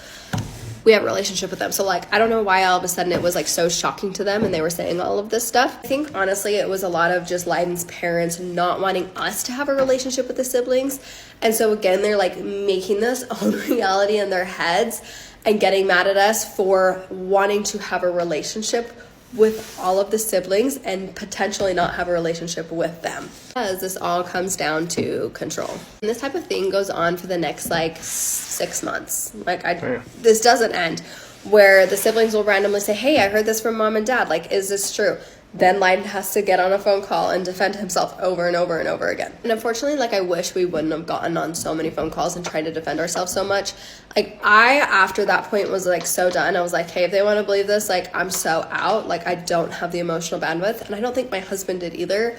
we have a relationship with them. So like, I don't know why all of a sudden it was like so shocking to them and they were saying all of this stuff. I think honestly it was a lot of just Leiden's parents not wanting us to have a relationship with the siblings. And so again, they're like making this own reality in their heads and getting mad at us for wanting to have a relationship with all of the siblings and potentially not have a relationship with them. Because this all comes down to control. And this type of thing goes on for the next like 6 months. Like this doesn't end. Where the siblings will randomly say, hey, I heard this from mom and dad. Like, is this true? Then Lyden has to get on a phone call and defend himself over and over and over again. And unfortunately, like, I wish we wouldn't have gotten on so many phone calls and tried to defend ourselves so much. Like, I, after that point, was, like, so done. I was like, hey, if they want to believe this, like, I'm so out. Like, I don't have the emotional bandwidth. And I don't think my husband did either.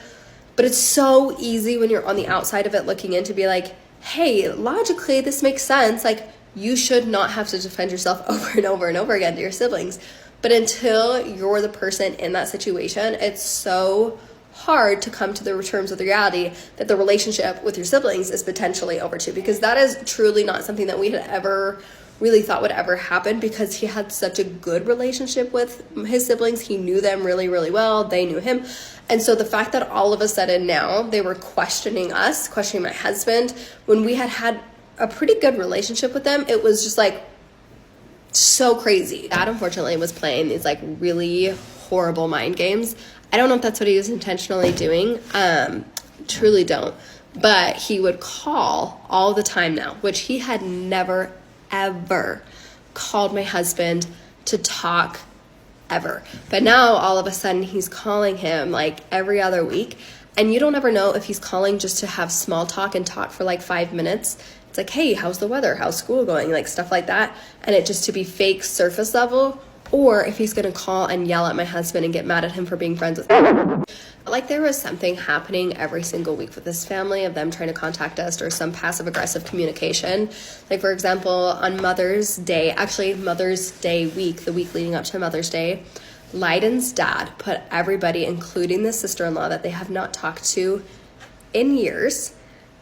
But it's so easy when you're on the outside of it looking in to be like, hey, logically, this makes sense. Like, you should not have to defend yourself over and over and over again to your siblings. But until you're the person in that situation, it's so hard to come to the terms with the reality that the relationship with your siblings is potentially over too, because that is truly not something that we had ever really thought would ever happen, because he had such a good relationship with his siblings. He knew them really, really well. They knew him. And so the fact that all of a sudden now they were questioning us, questioning my husband, when we had a pretty good relationship with them, it was just like, so crazy. Dad, unfortunately, was playing these, like, really horrible mind games. I don't know if that's what he was intentionally doing. Truly don't. But he would call all the time now, which he had never, ever called my husband to talk ever. But now, all of a sudden, he's calling him, like, every other week. And you don't ever know if he's calling just to have small talk and talk for, like, 5 minutes. It's like, hey, how's the weather? How's school going? Like, stuff like that. And it just to be fake surface level, or if he's going to call and yell at my husband and get mad at him for being friends with him. Like, there was something happening every single week with this family of them trying to contact us, or some passive aggressive communication. Like, for example, on Mother's Day, actually Mother's Day week, the week leading up to Mother's Day, Lyden's dad put everybody, including the sister-in-law that they have not talked to in years,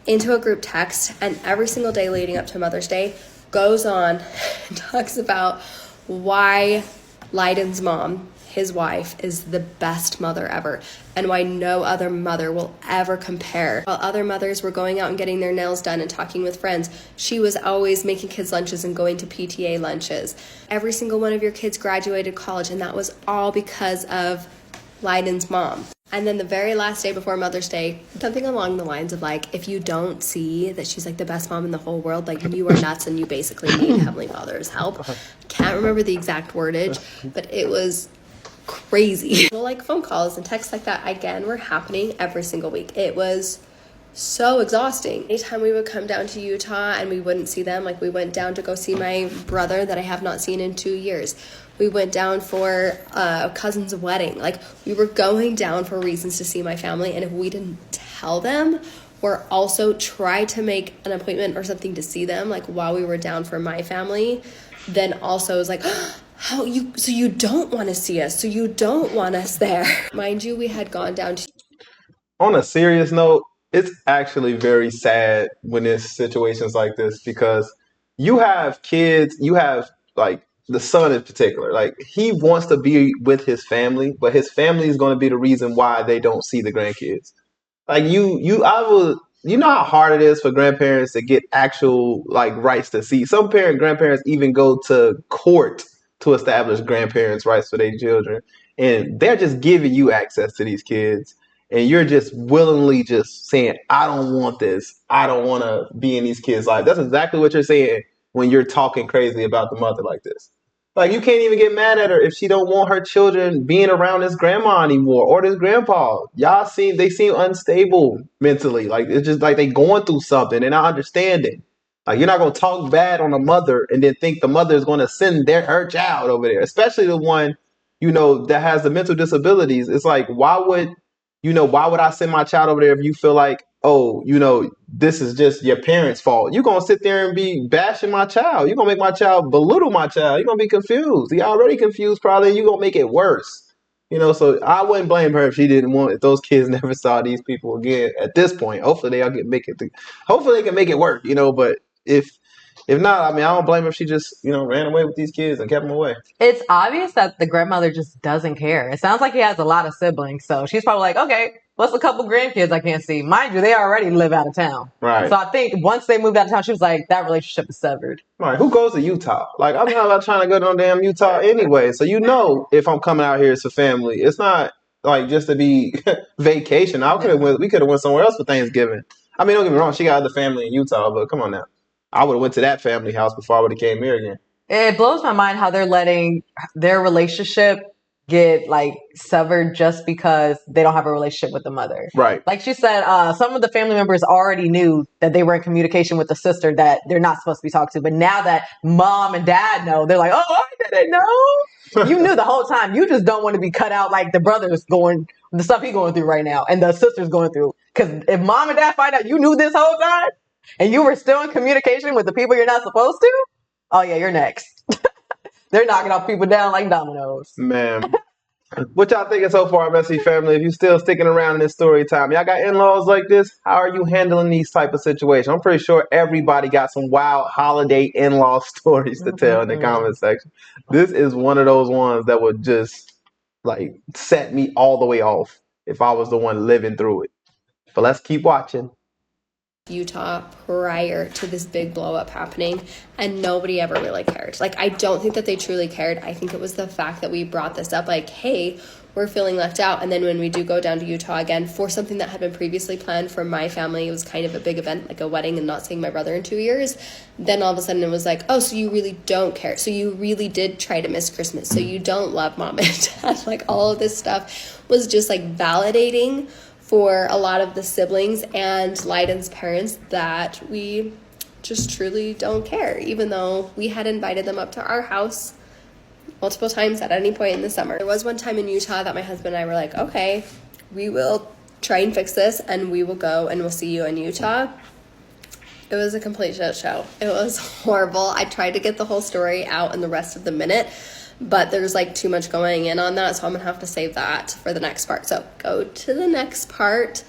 into a group text, and every single day leading up to Mother's Day goes on and talks about why Lyden's mom, his wife, is the best mother ever, and why no other mother will ever compare. While other mothers were going out and getting their nails done and talking with friends, she was always making kids lunches and going to PTA lunches. Every single one of your kids graduated college, and that was all because of Lyden's mom. And then the very last day before Mother's Day, something along the lines of, like, if you don't see that she's, like, the best mom in the whole world, like, you are nuts and you basically need Heavenly Father's help. Can't remember the exact wordage, but it was crazy. Well, like, phone calls and texts like that, again, were happening every single week. It was so exhausting. Anytime we would come down to Utah and we wouldn't see them, like, we went down to go see my brother that I have not seen in 2 years. We went down for a cousin's wedding. Like, we were going down for reasons to see my family, and if we didn't tell them or also try to make an appointment or something to see them, like, while we were down for my family, then also it was like, so you don't want to see us, so you don't want us there. Mind you, we had gone down to... On a serious note, it's actually very sad when there's situations like this, because you have kids, you have, like, the son in particular, like, he wants to be with his family, but his family is going to be the reason why they don't see the grandkids. Like, you know how hard it is for grandparents to get actual, like, rights to see. Some grandparents even go to court to establish grandparents' rights for their children, and they're just giving you access to these kids, and you're just willingly just saying, I don't want this. I don't want to be in these kids' lives. That's exactly what you're saying when you're talking crazy about the mother like this. Like, you can't even get mad at her if she don't want her children being around this grandma anymore or this grandpa. They seem unstable mentally. Like, it's just like they going through something and not understanding. Like, you're not going to talk bad on a mother and then think the mother is going to send her child over there, especially the one, that has the mental disabilities. It's like, why would I send my child over there if you feel like, oh, this is just your parents' fault? You're going to sit there and be bashing my child. You're going to make my child belittle my child. You're going to be confused. You're already confused probably, and you're going to make it worse. So I wouldn't blame her if those kids never saw these people again at this point. Hopefully hopefully they can make it work, but if not, I mean, I don't blame her if she just, ran away with these kids and kept them away. It's obvious that the grandmother just doesn't care. It sounds like he has a lot of siblings, so she's probably like, okay, what's a couple grandkids I can't see? Mind you, they already live out of town. Right. So I think once they moved out of town, she was like, that relationship is severed. Right. Who goes to Utah? Like, I'm not about trying to go to no damn Utah anyway. So, if I'm coming out here as a family, it's not like just to be vacation. We could have went somewhere else for Thanksgiving. I mean, don't get me wrong, she got other family in Utah, but come on now. I would have went to that family house before I would have came here again. It blows my mind how they're letting their relationship get like severed just because they don't have a relationship with the mother. Right. Like she said, some of the family members already knew that they were in communication with the sister that they're not supposed to be talking to. But now that mom and dad know, they're like, oh, I didn't know. You knew the whole time. You just don't want to be cut out like the brother's going, the stuff he's going through right now and the sister's going through. Because if mom and dad find out you knew this whole time and you were still in communication with the people you're not supposed to, oh yeah, you're next. They're knocking off people down like dominoes. Man. What y'all thinking so far, Messy family? If you still sticking around in this story time, y'all got in-laws like this? How are you handling these type of situations? I'm pretty sure everybody got some wild holiday in-law stories to tell in the comment section. This is one of those ones that would just like set me all the way off if I was the one living through it. But let's keep watching. Utah prior to this big blow up happening, and nobody ever really cared. Like, I don't think that they truly cared. I think it was the fact that we brought this up, like, hey, we're feeling left out. And then when we do go down to Utah again for something that had been previously planned for my family, it was kind of a big event, like a wedding and not seeing my brother in 2 years. Then all of a sudden it was like, oh, so you really don't care. So you really did try to miss Christmas. So you don't love mom and dad. Like, all of this stuff was just like validating for a lot of the siblings and Leiden's parents that we just truly don't care, even though we had invited them up to our house multiple times at any point in the summer. There was one time in Utah that my husband and I were like, okay, we will try and fix this and we will go and we'll see you in Utah. It was a complete shit show. It was horrible. I tried to get the whole story out in the rest of the minute, but there's like too much going in on that, so I'm gonna have to save that for the next part. So go to the next part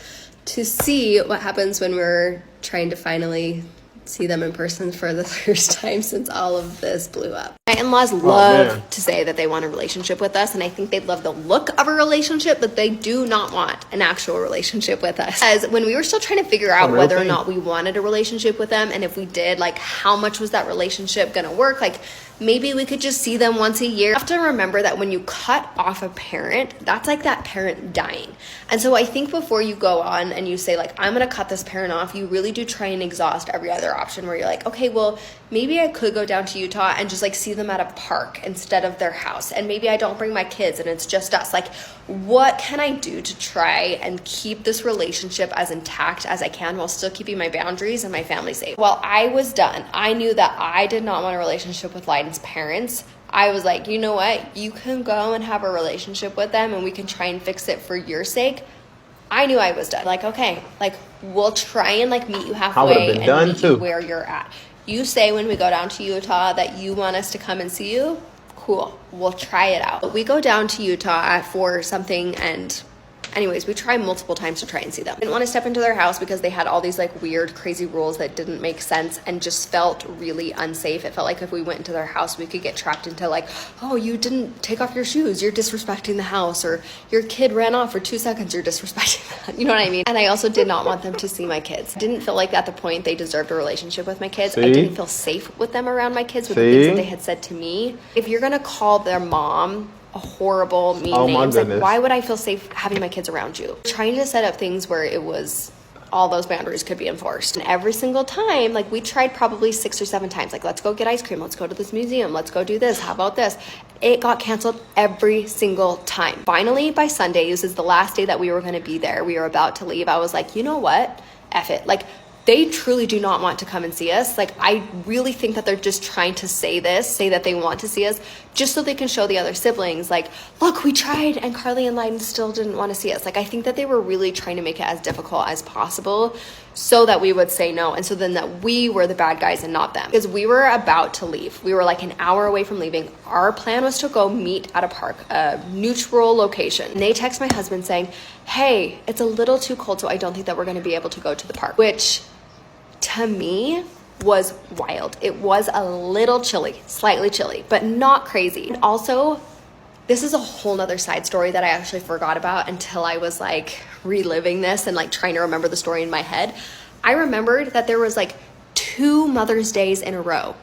to see what happens when we're trying to finally see them in person for the first time since all of this blew up. My in-laws love to say that they want a relationship with us, and I think they love the look of a relationship, but they do not want an actual relationship with us. As when we were still trying to figure out whether or not we wanted a relationship with them, and if we did, like, how much was that relationship gonna work? Like, maybe we could just see them once a year. You have to remember that when you cut off a parent, that's like that parent dying. And so I think before you go on and you say, like, I'm gonna cut this parent off, you really do try and exhaust every other option where you're like, okay, well, maybe I could go down to Utah and just like see them at a park instead of their house. And maybe I don't bring my kids and it's just us. Like, what can I do to try and keep this relationship as intact as I can while still keeping my boundaries and my family safe? Well, I was done. I knew that I did not want a relationship with Leiden's parents. I was like, you know what? You can go and have a relationship with them and we can try and fix it for your sake. I knew I was done. Like, okay, like, we'll try and like meet you halfway and meet you where you're at. You say when we go down to Utah that you want us to come and see you, cool, we'll try it out. We go down to Utah for something, and anyways, we tried multiple times to try and see them. I didn't want to step into their house because they had all these like weird, crazy rules that didn't make sense and just felt really unsafe. It felt like if we went into their house, we could get trapped into like, oh, you didn't take off your shoes, you're disrespecting the house, or your kid ran off for 2 seconds, you're disrespecting that. You know what I mean? And I also did not want them to see my kids. I didn't feel like at the point they deserved a relationship with my kids. I didn't feel safe with them around my kids with the things that they had said to me. If you're gonna call their mom a horrible, mean names, like, why would I feel safe having my kids around you? Trying to set up things where it was all those boundaries could be enforced. And every single time, like, we tried probably 6 or 7 times, like, let's go get ice cream, let's go to this museum, let's go do this, how about this? It got canceled every single time. Finally, by Sunday, this is the last day that we were going to be there, we were about to leave, I was like, you know what, F it. Like, they truly do not want to come and see us. Like, I really think that they're just trying to say that they want to see us just so they can show the other siblings, like, look, we tried and Carly and Leiden still didn't want to see us. Like, I think that they were really trying to make it as difficult as possible so that we would say no, and so then that we were the bad guys and not them. Because we were about to leave. We were like an hour away from leaving. Our plan was to go meet at a park, a neutral location. And they text my husband saying, hey, it's a little too cold, so I don't think that we're going to be able to go to the park, which to me was wild. It was a little chilly, slightly chilly, but not crazy. And also, this is a whole nother side story that I actually forgot about until I was like reliving this and like trying to remember the story in my head. I remembered that there was like 2 Mother's Days in a row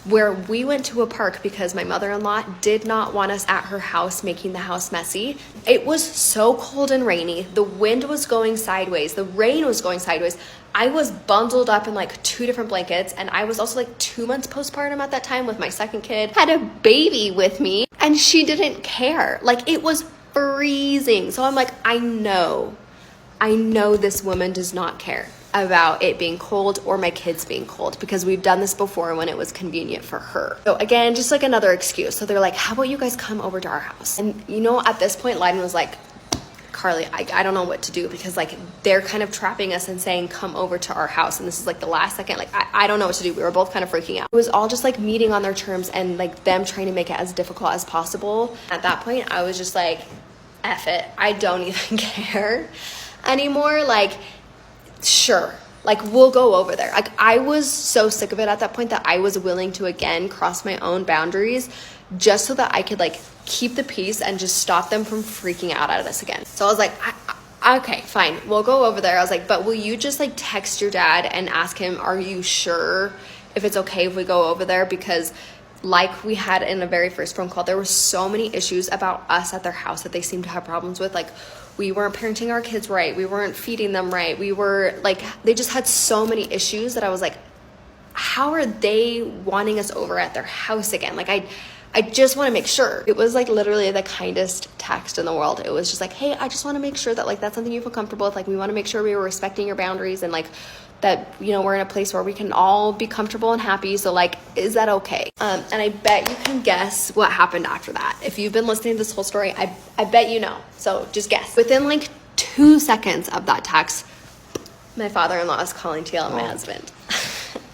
where we went to a park because my mother-in-law did not want us at her house making the house messy. It was so cold and rainy. The wind was going sideways. The rain was going sideways. I was bundled up in like 2 different blankets, and I was also like 2 months postpartum at that time with my second kid. Had a baby with me, and she didn't care. Like, it was freezing. So I'm like, I know this woman does not care about it being cold or my kids being cold, because we've done this before when it was convenient for her. So again, just like another excuse. So they're like, how about you guys come over to our house? And you know, at this point, Lyden was like, Carly, I don't know what to do, because like they're kind of trapping us and saying, come over to our house. And this is like the last second, like I don't know what to do. We were both kind of freaking out. It was all just like meeting on their terms and like them trying to make it as difficult as possible. At that point, I was just like, F it. I don't even care anymore. Like, sure, like we'll go over there. Like, I was so sick of it at that point that I was willing to again cross my own boundaries just so that I could like keep the peace and just stop them from freaking out of this again. So I was like, okay, fine, we'll go over there. I was like, but will you just like text your dad and ask him, are you sure if it's okay if we go over there? Because like we had in the very first phone call, there were so many issues about us at their house that they seemed to have problems with. Like, we weren't parenting our kids right. We weren't feeding them right. We were like, they just had so many issues that I was like, how are they wanting us over at their house again? Like, I just want to make sure. It was like literally the kindest text in the world. It was just like, hey, I just want to make sure that like that's something you feel comfortable with. Like, we want to make sure we were respecting your boundaries and like that, you know, we're in a place where we can all be comfortable and happy. So like, is that okay? And I bet you can guess what happened after that. If you've been listening to this whole story, I bet you know. So just guess. Within like 2 seconds of that text, my father-in-law is calling to yell at my husband.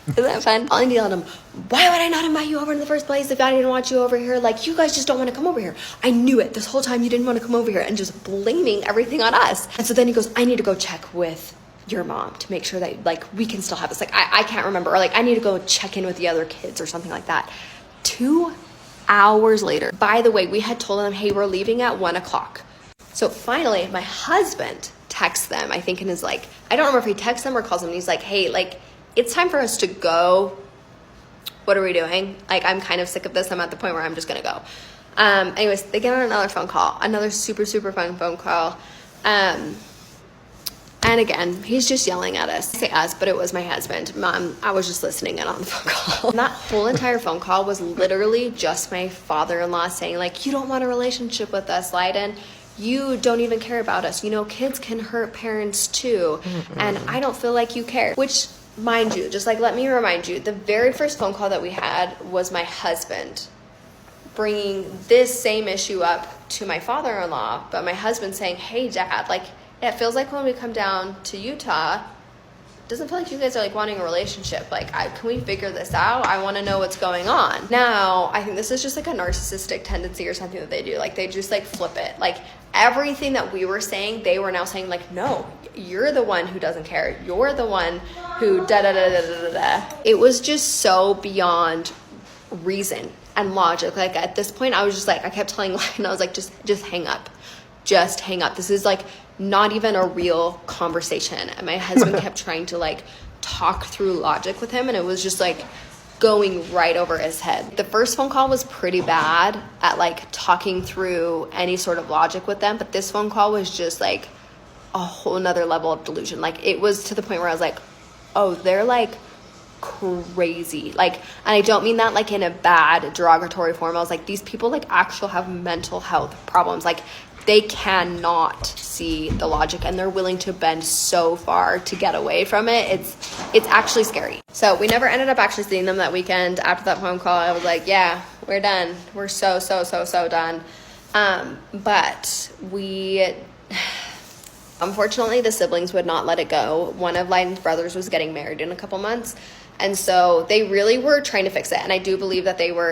Isn't that fun? Calling to yell at him, why would I not invite you over in the first place if I didn't want you over here? Like, you guys just don't want to come over here. I knew it this whole time you didn't want to come over here, and just blaming everything on us. And so then he goes, I need to go check with your mom to make sure that like we can still have this. Like, I can't remember, or like I need to go check in with the other kids or something like that. 2 hours later, by the way, we had told them, hey, we're leaving at 1 o'clock. So finally my husband texts them, I think, and is like, I don't remember if he texts them or calls them, and he's like, hey, like, it's time for us to go. What are we doing? Like, I'm kind of sick of this. I'm at the point where I'm just gonna go. Anyways, they get on another phone call, another super fun phone call. And again, he's just yelling at us. I say us, but it was my husband. Mom, I was just listening in on the phone call. And that whole entire phone call was literally just my father-in-law saying, like, you don't want a relationship with us, Lyden. You don't even care about us. You know, kids can hurt parents too. And I don't feel like you care. Which, mind you, just like, let me remind you, the very first phone call that we had was my husband bringing this same issue up to my father-in-law, but my husband saying, hey, Dad, like, it feels like when we come down to Utah, it doesn't feel like you guys are like wanting a relationship. Like, can we figure this out? I want to know what's going on. Now, I think this is just like a narcissistic tendency or something that they do. Like, they just like flip it. Like, everything that we were saying, they were now saying like, no, you're the one who doesn't care. You're the one who da-da-da-da-da-da-da. It was just so beyond reason and logic. Like, at this point, I was just like, I kept telling Lyden, I was like, just hang up. Just hang up. This is like not even a real conversation. And my husband kept trying to like talk through logic with him, and it was just like going right over his head. The first phone call was pretty bad at like talking through any sort of logic with them, but this phone call was just like a whole nother level of delusion. Like, it was to the point where I was like, oh, they're like crazy. Like, and I don't mean that like in a bad derogatory form. I was like, these people like actually have mental health problems. Like, they cannot see the logic, and they're willing to bend so far to get away from it. It's actually scary. So we never ended up actually seeing them that weekend. After that phone call, I was like, yeah, we're done. We're so done. But we, unfortunately, the siblings would not let it go. One of Lyden's brothers was getting married in a couple months. And so they really were trying to fix it. And I do believe that they were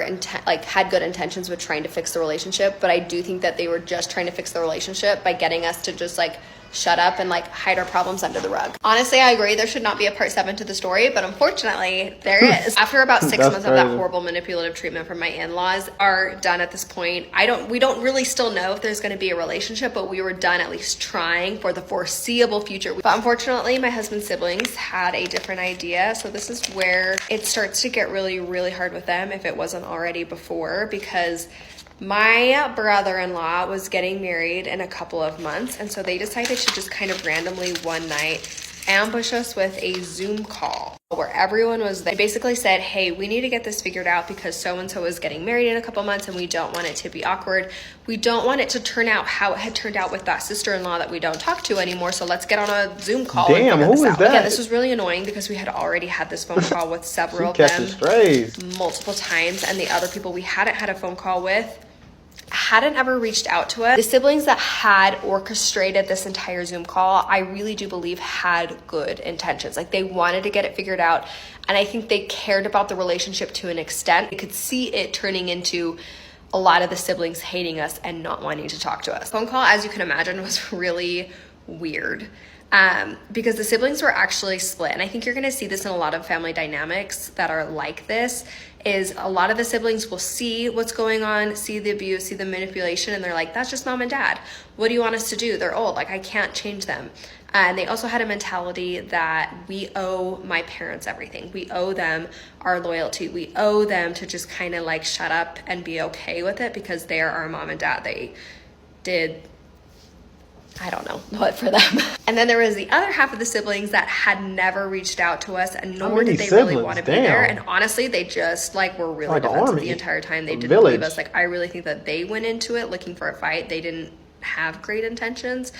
had good intentions with trying to fix the relationship. But I do think that they were just trying to fix the relationship by getting us to just like shut up and like hide our problems under the rug. Honestly, I agree there should not be a part 7 to the story, but unfortunately there is. After about 6 months of that horrible manipulative treatment from my in-laws are done at this point. We don't really still know if there's going to be a relationship, but we were done at least trying for the foreseeable future. But unfortunately, my husband's siblings had a different idea. So this is where it starts to get really, really hard with them if it wasn't already before, because my brother-in-law was getting married in a couple of months, and so they decided to just kind of randomly one night ambush us with a Zoom call where everyone was there. They basically said, hey, we need to get this figured out because so-and-so is getting married in a couple months and we don't want it to be awkward. We don't want it to turn out how it had turned out with that sister-in-law that we don't talk to anymore, so let's get on a Zoom call and figure this out. Again, this was really annoying because we had already had this phone call with several of them multiple times, and the other people we hadn't had a phone call with hadn't ever reached out to us. The siblings that had orchestrated this entire Zoom call, I really do believe had good intentions. Like, they wanted to get it figured out, and I think they cared about the relationship to an extent. They could see it turning into a lot of the siblings hating us and not wanting to talk to us. Phone call, as you can imagine, was really weird. Because the siblings were actually split. And I think you're going to see this in a lot of family dynamics that are like this, is a lot of the siblings will see what's going on, see the abuse, see the manipulation, and they're like, that's just mom and dad. What do you want us to do? They're old. Like, I can't change them. And they also had a mentality that we owe my parents everything. We owe them our loyalty. We owe them to just kind of like shut up and be okay with it because they're our mom and dad. They did, I don't know what for them. And then there was the other half of the siblings that had never reached out to us, and nor did they really want to be there. And honestly, they just like were really defensive the entire time. They didn't believe us. Like, I really think that they went into it looking for a fight. They didn't have great intentions,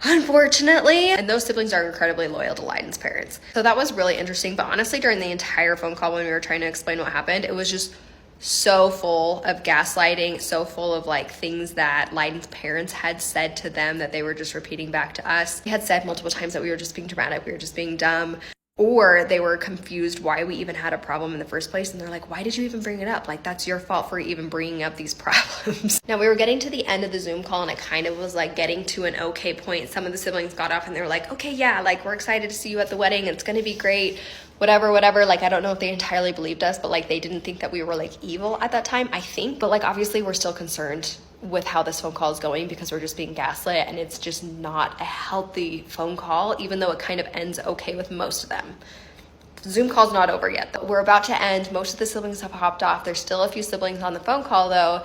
unfortunately. And those siblings are incredibly loyal to Leiden's parents. So that was really interesting. But honestly, during the entire phone call when we were trying to explain what happened, it was just so full of gaslighting, so full of like things that Leiden's parents had said to them that they were just repeating back to us. They had said multiple times that we were just being dramatic, we were just being dumb, or they were confused why we even had a problem in the first place. And they're like, why did you even bring it up? Like, that's your fault for even bringing up these problems. Now, we were getting to the end of the Zoom call, and it kind of was like getting to an okay point. Some of the siblings got off and they were like, okay, yeah, like, we're excited to see you at the wedding. It's going to be great. Whatever. Like, I don't know if they entirely believed us, but like, they didn't think that we were like evil at that time, I think. But like, obviously we're still concerned with how this phone call is going because we're just being gaslit, and it's just not a healthy phone call, even though it kind of ends okay with most of them. Zoom call's not over yet. We're about to end. Most of the siblings have hopped off. There's still a few siblings on the phone call though.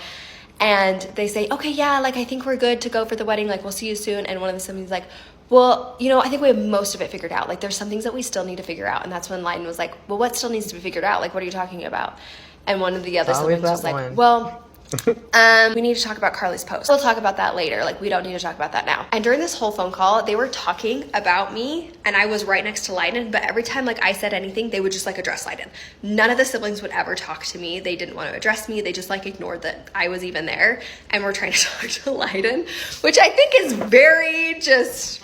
And they say, okay, yeah, like, I think we're good to go for the wedding. Like, we'll see you soon. And one of the siblings like, well, you know, I think we have most of it figured out. Like, there's some things that we still need to figure out. And that's when Leiden was like, well, what still needs to be figured out? Like, what are you talking about? And one of the other siblings was like, well, we need to talk about Carly's post. We'll talk about that later. Like, we don't need to talk about that now. And during this whole phone call, they were talking about me, and I was right next to Leiden, but every time like I said anything, they would just like address Leiden. None of the siblings would ever talk to me. They didn't want to address me. They just like ignored that I was even there and were trying to talk to Leiden, which I think is very just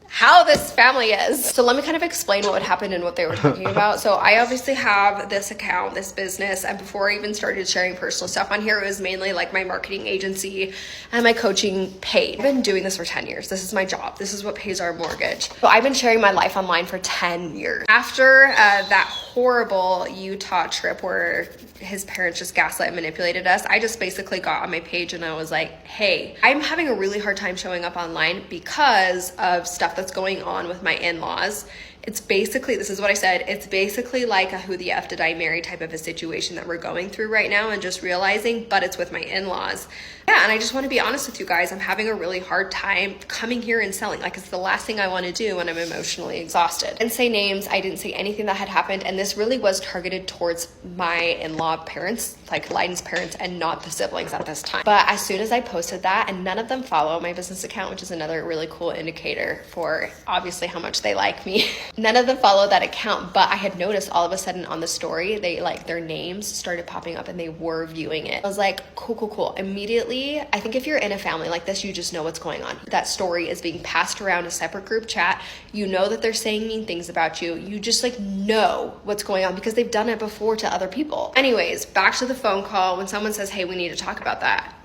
how this family is. So let me kind of explain what would happen and what they were talking about. So I obviously have this account, this business, and before I even started sharing personal stuff on here, it was mainly like my marketing agency and my coaching paid. I've been doing this for 10 years. This is my job. This is what pays our mortgage. So I've been sharing my life online for 10 years. After that horrible Utah trip where his parents just gaslit and manipulated us, I just basically got on my page and I was like, hey, I'm having a really hard time showing up online because of stuff that's going on with my in-laws. It's basically, this is what I said, it's basically like a who the F did I marry type of a situation that we're going through right now, and just realizing, but it's with my in-laws. Yeah, and I just want to be honest with you guys, I'm having a really hard time coming here and selling. Like, it's the last thing I want to do when I'm emotionally exhausted. I didn't say names, I didn't say anything that had happened, and this really was targeted towards my in-law parents, like Leiden's parents, and not the siblings at this time. But as soon as I posted that, and none of them follow my business account, which is another really cool indicator for obviously how much they like me. None of them followed that account, but I had noticed all of a sudden on the story, they like their names started popping up and they were viewing it. I was like, cool. Immediately, I think if you're in a family like this, you just know what's going on. That story is being passed around a separate group chat. You know that they're saying mean things about you. You just like know what's going on because they've done it before to other people. Anyways, back to the phone call. When someone says, hey, we need to talk about that,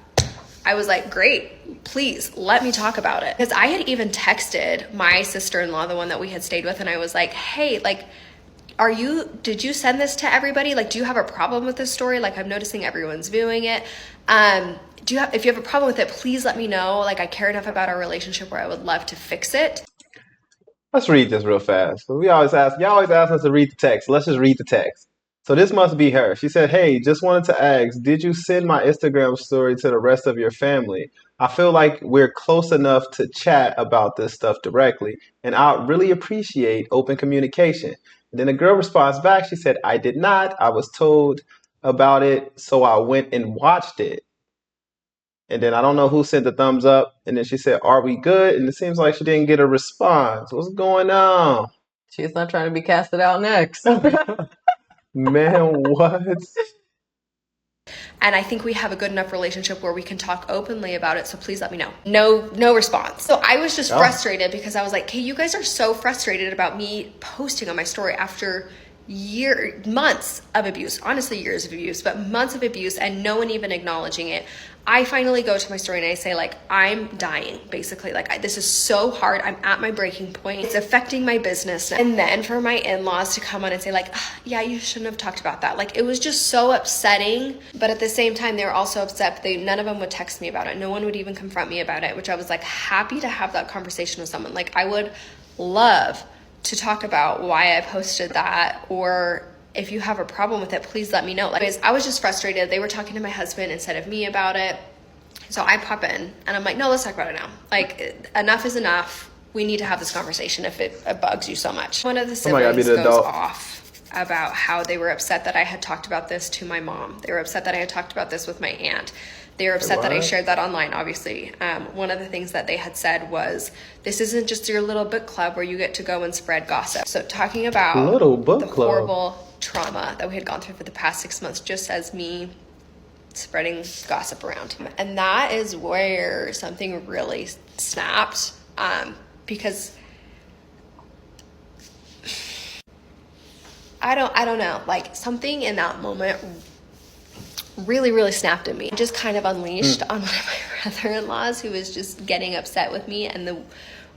I was like, great, please let me talk about it. Because I had even texted my sister-in-law, the one that we had stayed with, and I was like, hey, like, did you send this to everybody? Like, do you have a problem with this story? Like, I'm noticing everyone's viewing it. If you have a problem with it, please let me know. Like, I care enough about our relationship where I would love to fix it. Let's read this real fast. Y'all always ask us to read the text. Let's just read the text. So this must be her. She said, hey, just wanted to ask, did you send my Instagram story to the rest of your family? I feel like we're close enough to chat about this stuff directly, and I really appreciate open communication. And then the girl responds back. She said, I did not. I was told about it, so I went and watched it. And then I don't know who sent the thumbs up. And then she said, are we good? And it seems like she didn't get a response. What's going on? She's not trying to be casted out next. Man, what? And I think we have a good enough relationship where we can talk openly about it. So please let me know. No response. So I was just frustrated because I was like, hey, you guys are so frustrated about me posting on my story after months of abuse, honestly years of abuse, but months of abuse and no one even acknowledging it. I finally go to my story and I say, like, I'm dying, basically. Like, this is so hard. I'm at my breaking point. It's affecting my business. And then for my in-laws to come on and say, like, yeah, you shouldn't have talked about that. Like, it was just so upsetting. But at the same time, they were also upset. None of them would text me about it. No one would even confront me about it, which I was like happy to have that conversation with someone. Like, I would love to talk about why I posted that, or if you have a problem with it, please let me know. Like, I was just frustrated. They were talking to my husband instead of me about it. So I pop in and I'm like, no, let's talk about it now. Like, enough is enough. We need to have this conversation if it bugs you so much. One of the siblings goes off about how they were upset that I had talked about this to my mom. They were upset that I had talked about this with my aunt. They were upset that I shared that online, obviously. One of the things that they had said was, this isn't just your little book club where you get to go and spread gossip. So talking about the horrible trauma that we had gone through for the past 6 months, just as me spreading gossip around. And that is where something really snapped, because I don't know, like, something in that moment really snapped at me. It just kind of unleashed on one of my brother-in-laws, who was just getting upset with me, and the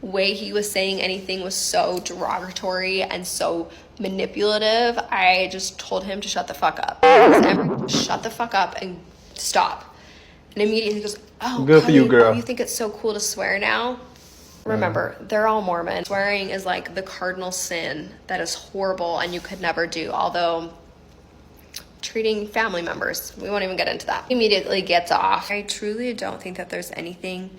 way he was saying anything was so derogatory and so manipulative. I just told him to shut the fuck up. Shut the fuck up and stop. And immediately he goes, oh, good for you, girl. Oh, you think it's so cool to swear now? Remember, they're all Mormon. Swearing is like the cardinal sin that is horrible and you could never do. Although treating family members, we won't even get into that. He immediately gets off. I truly don't think that there's anything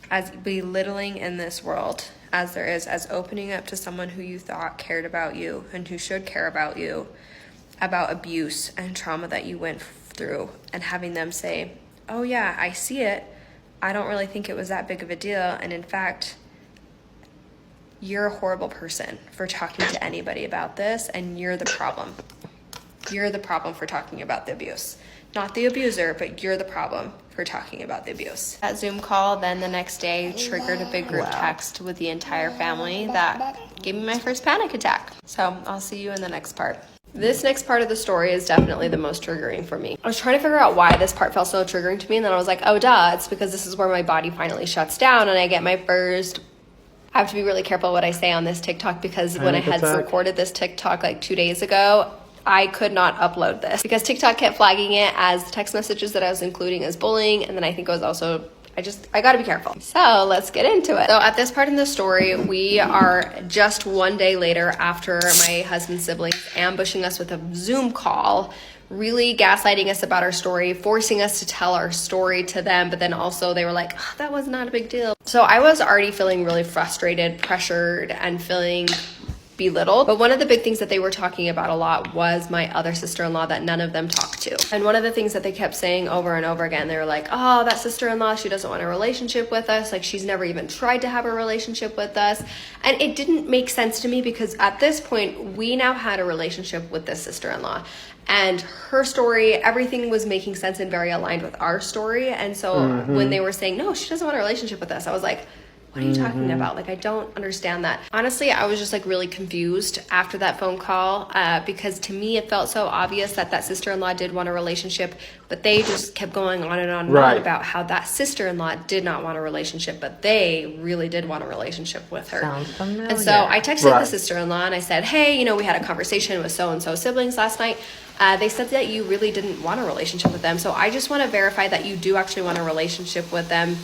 as belittling in this world as there is as opening up to someone who you thought cared about you and who should care about you, about abuse and trauma that you went through, and having them say, oh yeah, I see it. I don't really think it was that big of a deal. And in fact, you're a horrible person for talking to anybody about this, and you're the problem. You're the problem for talking about the abuse. Not the abuser, but you're the problem for talking about the abuse. That Zoom call then the next day triggered a big group text with the entire family that gave me my first panic attack. So I'll see you in the next part. This next part of the story is definitely the most triggering for me. I was trying to figure out why this part felt so triggering to me, and then I was like, oh duh, it's because this is where my body finally shuts down and I get my first... I have to be really careful what I say on this TikTok, because when I had recorded this TikTok like 2 days ago, I could not upload this because TikTok kept flagging it as text messages that I was including as bullying, and then I think it was also, I gotta be careful. So let's get into it. So at this part in the story, we are just one day later after my husband's siblings ambushing us with a Zoom call, really gaslighting us about our story, forcing us to tell our story to them, but then also they were like, oh, that was not a big deal. So I was already feeling really frustrated, pressured, and feeling belittled. But one of the big things that they were talking about a lot was my other sister-in-law that none of them talked to. And one of the things that they kept saying over and over again, they were like, oh, that sister-in-law, she doesn't want a relationship with us. Like, she's never even tried to have a relationship with us. And it didn't make sense to me, because at this point, we now had a relationship with this sister-in-law. And her story, everything was making sense and very aligned with our story. And so when they were saying, no, she doesn't want a relationship with us, I was like, what are you talking about? Like, I don't understand that. Honestly, I was just like really confused after that phone call because to me, it felt so obvious that that sister-in-law did want a relationship, but they just kept going on and on and on about how that sister-in-law did not want a relationship, but they really did want a relationship with her. Sounds familiar. And so I texted the sister-in-law and I said, hey, you know, we had a conversation with so-and-so siblings last night. They said that you really didn't want a relationship with them. So I just want to verify that you do actually want a relationship with them.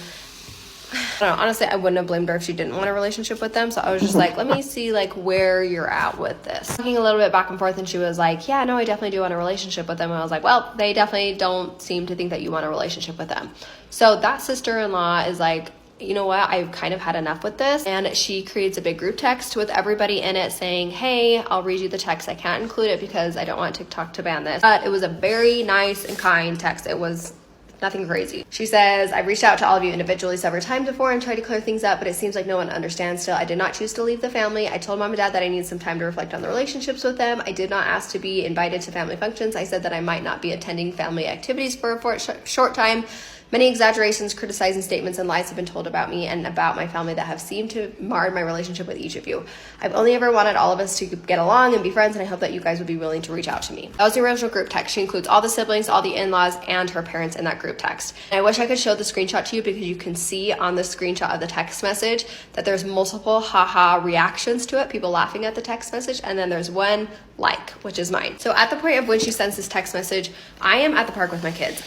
I don't know, honestly, I wouldn't have blamed her if she didn't want a relationship with them. So I was just like, let me see like where you're at with this. Talking a little bit back and forth, and she was like, yeah, no, I definitely do want a relationship with them. And I was like, well, they definitely don't seem to think that you want a relationship with them. So that sister-in-law is like, you know what, I've kind of had enough with this. And she creates a big group text with everybody in it saying, hey, I'll read you the text. I can't include it because I don't want TikTok to ban this. But it was a very nice and kind text. It was nothing crazy. She says, I've reached out to all of you individually several times before and tried to clear things up, but it seems like no one understands still. I did not choose to leave the family. I told mom and dad that I need some time to reflect on the relationships with them. I did not ask to be invited to family functions. I said that I might not be attending family activities for a short time. Many exaggerations, criticizing statements, and lies have been told about me and about my family that have seemed to mar my relationship with each of you. I've only ever wanted all of us to get along and be friends, and I hope that you guys would be willing to reach out to me. That was the original group text. She includes all the siblings, all the in-laws, and her parents in that group text. And I wish I could show the screenshot to you because you can see on the screenshot of the text message that there's multiple haha reactions to it, people laughing at the text message, and then there's one like, which is mine. So at the point of when she sends this text message, I am at the park with my kids.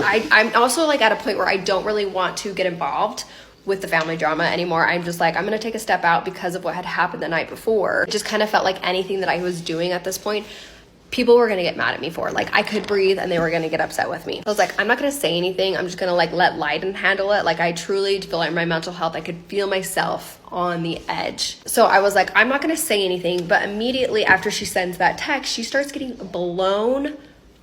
I'm also like at a point where I don't really want to get involved with the family drama anymore. I'm just like, I'm going to take a step out because of what had happened the night before. It just kind of felt like anything that I was doing at this point, people were going to get mad at me for. Like, I could breathe and they were going to get upset with me. I was like, I'm not going to say anything. I'm just going to like let Leiden handle it. Like, I truly feel like my mental health, I could feel myself on the edge. So I was like, I'm not going to say anything. But immediately after she sends that text, she starts getting blown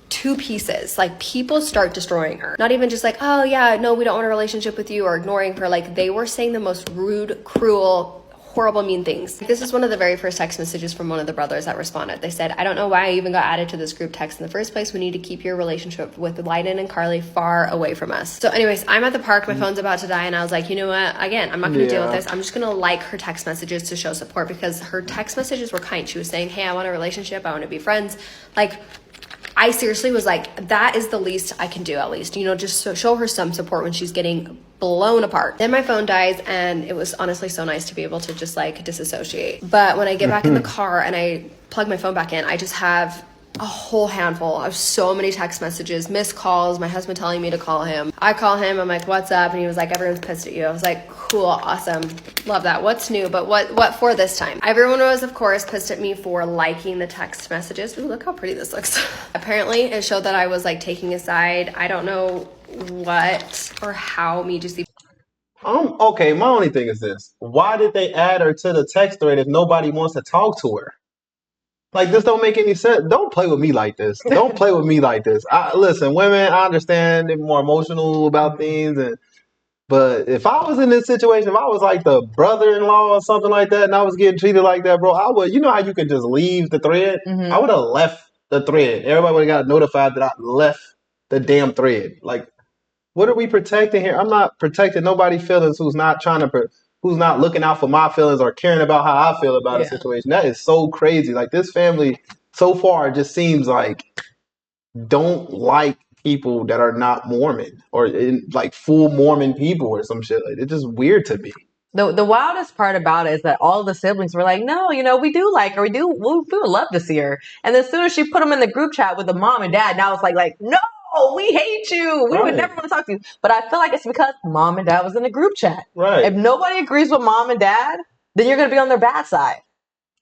to pieces. Like, people start destroying her. Not even just like, oh yeah, no, we don't want a relationship with you, or ignoring her. Like, they were saying the most rude, cruel, horrible, mean things. This is one of the very first text messages from one of the brothers that responded. They said, I don't know why I even got added to this group text in the first place. We need to keep your relationship with Leiden and Carly far away from us. So anyways, I'm at the park, my phone's about to die, and I was like, you know what, again, I'm not gonna deal with this. I'm just gonna like her text messages to show support, because her text messages were kind. She was saying, hey, I want a relationship, I want to be friends. Like, I seriously was like, that is the least I can do, at least, you know, just so show her some support when she's getting blown apart. Then my phone dies, and it was honestly so nice to be able to just like disassociate. But when I get back in the car and I plug my phone back in, I just have a whole handful of so many text messages, missed calls, my husband telling me to call him. I call him, I'm like, what's up? And he was like, everyone's pissed at you. I was like, cool, awesome, love that. What's new? But what for this time? Everyone was, of course, pissed at me for liking the text messages. Ooh, look how pretty this looks. Apparently it showed that I was like taking a side. I don't know what or how me just Okay, my only thing is this. Why did they add her to the text thread if nobody wants to talk to her? Like, this don't make any sense. Don't play with me like this. Don't play with me like this. Listen, women, I understand they're more emotional about things, but if I was in this situation, if I was like the brother-in-law or something like that, and I was getting treated like that, bro, I would. You know how you can just leave the thread? I would have left the thread. Everybody would have got notified that I left the damn thread. Like, what are we protecting here? I'm not protecting nobody's feelings who's not who's not looking out for my feelings or caring about how I feel about a situation. That is so crazy. Like, this family so far just seems like don't like people that are not Mormon or like full Mormon people or some shit. Like, it's just weird to me. The wildest part about it is that all the siblings were like, no, you know, we do like her. We would love to see her. And then as soon as she put them in the group chat with the mom and dad, now it's like, no, we hate you. We would never want to talk to you. But I feel like it's because mom and dad was in the group chat. Right. If nobody agrees with mom and dad, then you're going to be on their bad side.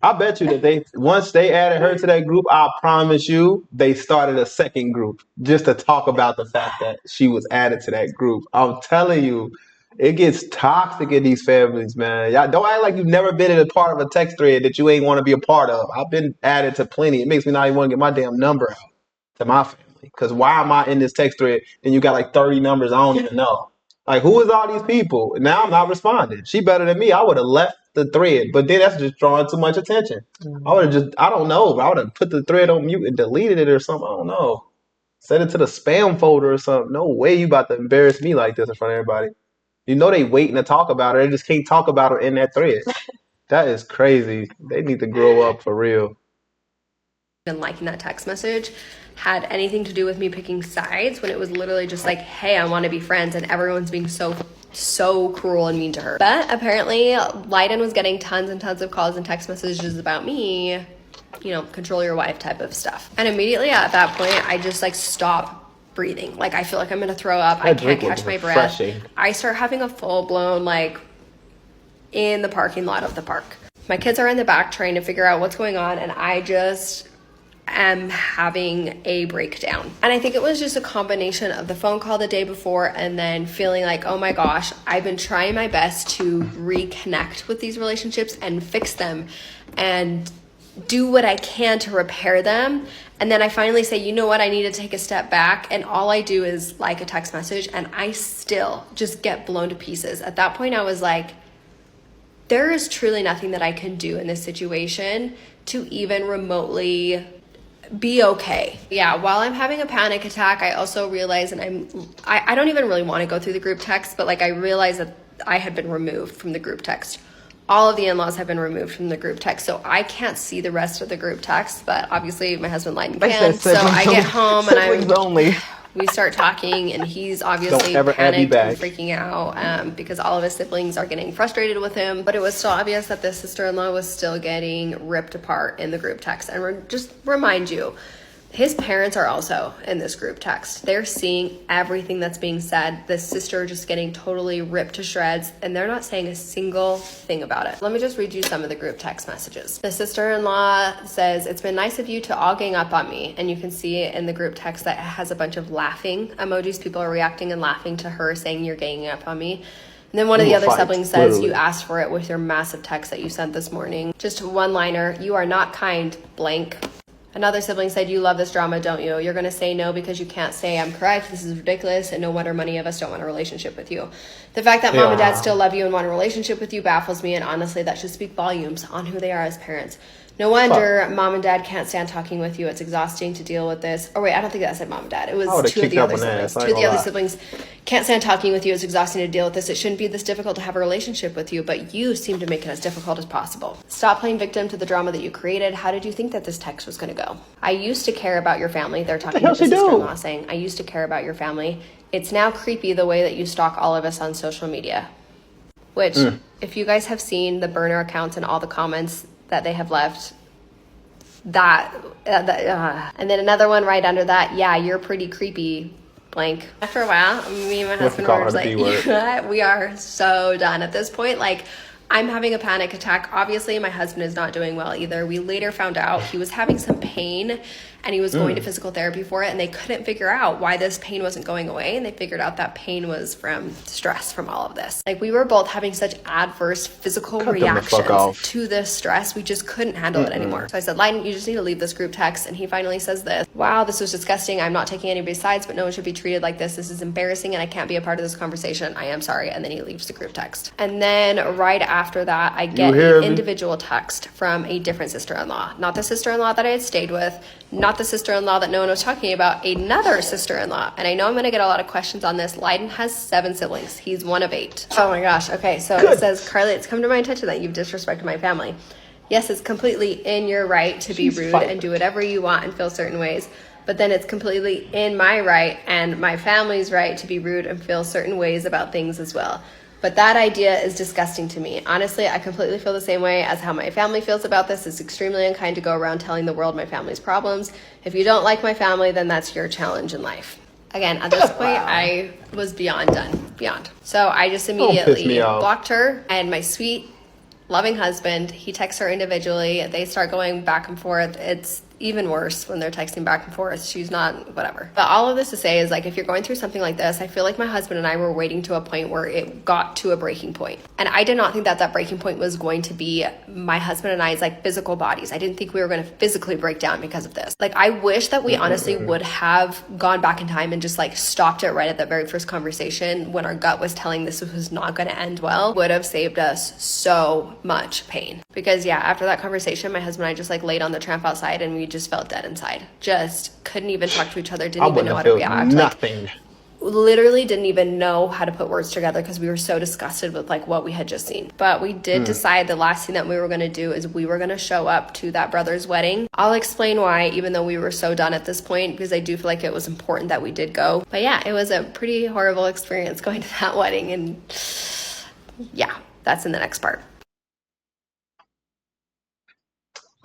I bet you that once they added her to that group, I promise you, they started a second group just to talk about the fact that she was added to that group. I'm telling you, it gets toxic in these families, man. Y'all don't act like you've never been in a part of a text thread that you ain't want to be a part of. I've been added to plenty. It makes me not even want to get my damn number out to my family. Because why am I in this text thread and you got like 30 numbers I don't even know? Like, who is all these people? Now I'm not responding. She better than me. I would have left the thread, but then that's just drawing too much attention. I would have I don't know, but I would have put the thread on mute and deleted it or something. I don't know. Send it to the spam folder or something. No way you about to embarrass me like this in front of everybody. You know they waiting to talk about her. They just can't talk about her in that thread. That is crazy. They need to grow up for real. And liking that text message had anything to do with me picking sides, when it was literally just like, hey, I want to be friends, and everyone's being so cruel and mean to her. But apparently Leiden was getting tons and tons of calls and text messages about me, you know, control your wife type of stuff. And immediately at that point, I just like stop breathing. Like, I feel like I'm gonna throw up. I can't catch my breath. I start having a full-blown, like, in the parking lot of the park. My kids are in the back trying to figure out what's going on, and I just am having a breakdown. And I think it was just a combination of the phone call the day before, and then feeling like, oh my gosh, I've been trying my best to reconnect with these relationships and fix them and do what I can to repair them. And then I finally say, you know what, I need to take a step back. And all I do is like a text message, and I still just get blown to pieces. At that point, I was like, there is truly nothing that I can do in this situation to even remotely be okay. Yeah, while I'm having a panic attack, I also realize, and I don't even really want to go through the group text, but like I realized that I had been removed from the group text. All of the in-laws have been removed from the group text, so I can't see the rest of the group text, but obviously my husband Leiden can. So I get home and we start talking, and he's obviously panicked and freaking out because all of his siblings are getting frustrated with him. But it was still obvious that the sister-in-law was still getting ripped apart in the group text. And just remind you, his parents are also in this group text. They're seeing everything that's being said. The sister just getting totally ripped to shreds, and they're not saying a single thing about it. Let me just read you some of the group text messages. The sister-in-law says, it's been nice of you to all gang up on me. And you can see in the group text that it has a bunch of laughing emojis. People are reacting and laughing to her, saying you're ganging up on me. And then one of the other siblings says, you asked for it with your massive text that you sent this morning. Just one-liner, you are not kind, blank. Another sibling said, you love this drama, don't you? You're going to say no because you can't say I'm correct. This is ridiculous, and no wonder many of us don't want a relationship with you. The fact that mom and dad still love you and want a relationship with you baffles me, and honestly, that should speak volumes on who they are as parents. No wonder mom and dad can't stand talking with you. It's exhausting to deal with this. Oh, wait, I don't think that said mom and dad. It was two of the other siblings. Two of the other siblings can't stand talking with you. It's exhausting to deal with this. It shouldn't be this difficult to have a relationship with you, but you seem to make it as difficult as possible. Stop playing victim to the drama that you created. How did you think that this text was going to go? I used to care about your family. They're talking to the sister-in-law saying, I used to care about your family. It's now creepy the way that you stalk all of us on social media. Which, if you guys have seen the burner accounts and all the comments that they have left, and then another one right under that, yeah, you're pretty creepy, blank. After a while, me and my husband were just like, you know what? We are so done at this point. Like, I'm having a panic attack. Obviously, my husband is not doing well either. We later found out he was having some pain, and he was going to physical therapy for it, and they couldn't figure out why this pain wasn't going away, and they figured out that pain was from stress from all of this. Like, we were both having such adverse physical reactions to this stress, we just couldn't handle it anymore. So I said, Leiden, you just need to leave this group text, and he finally says this, wow, this was disgusting. I'm not taking anybody's sides, but no one should be treated like this. This is embarrassing, and I can't be a part of this conversation. I am sorry. And then he leaves the group text. And then right after that, I get an individual text from a different sister-in-law. Not the sister-in-law that I had stayed with, not the sister-in-law that no one was talking about, another sister-in-law. And I know I'm going to get a lot of questions on this. Leiden has 7 siblings. He's one of 8. Oh my gosh. Okay, so it says, Carly, it's come to my attention that you've disrespected my family. Yes, it's completely in your right to be rude and do whatever you want and feel certain ways. But then it's completely in my right and my family's right to be rude and feel certain ways about things as well. But that idea is disgusting to me. Honestly, I completely feel the same way as how my family feels about this. It's extremely unkind to go around telling the world my family's problems. If you don't like my family, then that's your challenge in life. Again, at this point, I was beyond done. Beyond. So I just immediately blocked her, and my sweet, loving husband, he texts her individually. They start going back and forth. It's even worse when they're texting back and forth. She's not, whatever. But all of this to say is, like, if you're going through something like this, I feel like my husband and I were waiting to a point where it got to a breaking point. And I did not think that that breaking point was going to be my husband and I's like physical bodies. I didn't think we were going to physically break down because of this. Like, I wish that we honestly would have gone back in time and just like stopped it right at that very first conversation when our gut was telling this was not going to end well. Would have saved us so much pain. Because yeah, after that conversation, my husband and I just like laid on the tramp outside, and we just felt dead inside. Just couldn't even talk to each other. Didn't even know how to react. Nothing. literally didn't even know how to put words together because we were so disgusted with like what we had just seen. But we did decide the last thing that we were going to do is we were going to show up to that brother's wedding. I'll explain why, even though we were so done at this point, because I do feel like it was important that we did go. But yeah, it was a pretty horrible experience going to that wedding, and yeah, that's in the next part.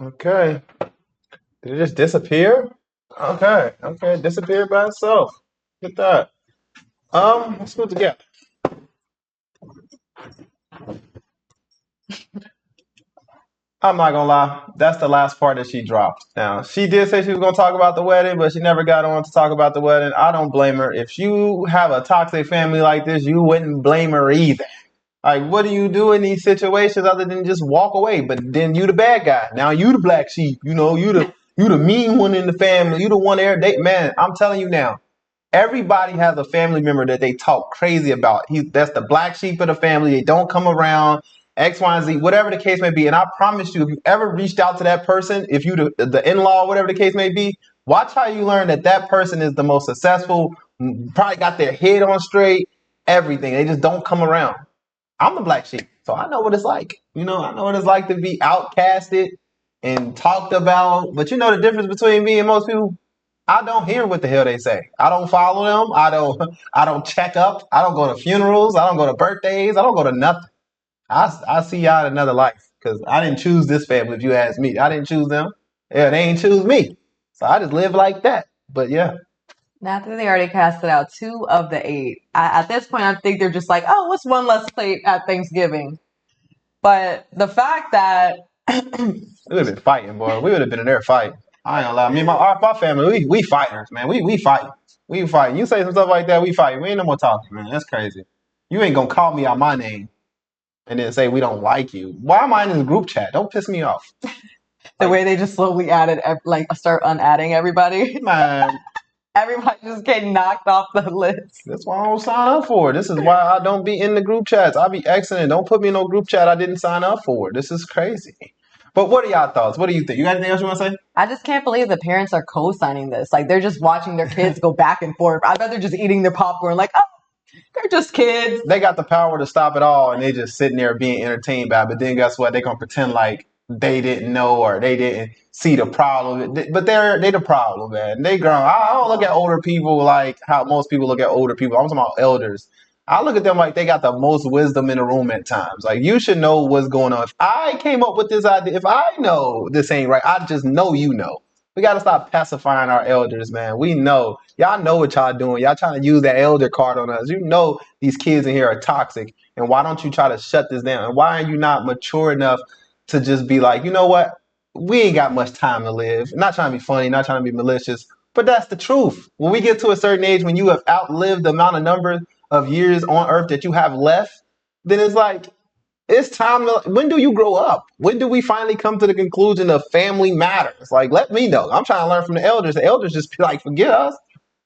Okay. Did it just disappear? Okay. Okay. Disappeared by itself. Look at that. Let's put it together. I'm not gonna lie, that's the last part that she dropped. Now, she did say she was gonna talk about the wedding, but she never got on to talk about the wedding. I don't blame her. If you have a toxic family like this, you wouldn't blame her either. Like, what do you do in these situations other than just walk away? But then you the bad guy. Now you the black sheep. You know, you the mean one in the family. You the one there. Man, I'm telling you now. Everybody has a family member that they talk crazy about. That's the black sheep of the family. They don't come around. X, Y, and Z, whatever the case may be. And I promise you, if you ever reached out to that person, if you the in-law, whatever the case may be, watch how you learn that that person is the most successful, probably got their head on straight, everything. They just don't come around. I'm the black sheep, so I know what it's like. You know, I know what it's like to be outcasted and talked about. But you know the difference between me and most people? I don't hear what the hell they say. I don't follow them. I don't check up. I don't go to funerals. I don't go to birthdays. I don't go to nothing. I see y'all in another life because I didn't choose this family. If you ask me, I didn't choose them. Yeah, they ain't choose me. So I just live like that. But yeah, Now, I think they already casted out 2 of the 8. At this point, I think they're just like, oh, what's one less plate at Thanksgiving? But the fact that we would have been fighting, boy. We would have been in there fighting. I ain't gonna lie. Me and my family, we fighters, man. We fight. We fight. You say some stuff like that, we fight. We ain't no more talking, man. That's crazy. You ain't gonna call me out my name and then say we don't like you. Why am I in this group chat? Don't piss me off. the way they just slowly added, like, start unadding everybody. Man, Everybody just getting knocked off the list. that's why I don't sign up for it. This is why I don't be in the group chats. I be exiting. Don't put me in no group chat I didn't sign up for. This is crazy. But what are y'all thoughts? What do you think? You got anything else you want to say? I just can't believe the parents are co-signing this. Like, they're just watching their kids go back and forth. I bet they're just eating their popcorn like, oh, they're just kids. They got the power to stop it all, and they just sitting there being entertained by it. But then guess what? They're going to pretend like they didn't know or they didn't see the problem. But they the problem, man. They grown. I don't look at older people like how most people look at older people. I'm talking about elders. I look at them like they got the most wisdom in the room at times. Like, you should know what's going on. If I came up with this idea, if I know this ain't right, I just know you know. We got to stop pacifying our elders, man. We know. Y'all know what y'all doing. Y'all trying to use that elder card on us. You know these kids in here are toxic. And why don't you try to shut this down? And why are you not mature enough to just be like, you know what? We ain't got much time to live. Not trying to be funny, not trying to be malicious, but that's the truth. When we get to a certain age, when you have outlived the amount of number of years on earth that you have left, then it's like, it's time to, when do you grow up? When do we finally come to the conclusion of family matters? Like, let me know. I'm trying to learn from the elders. The elders just be like, forget us.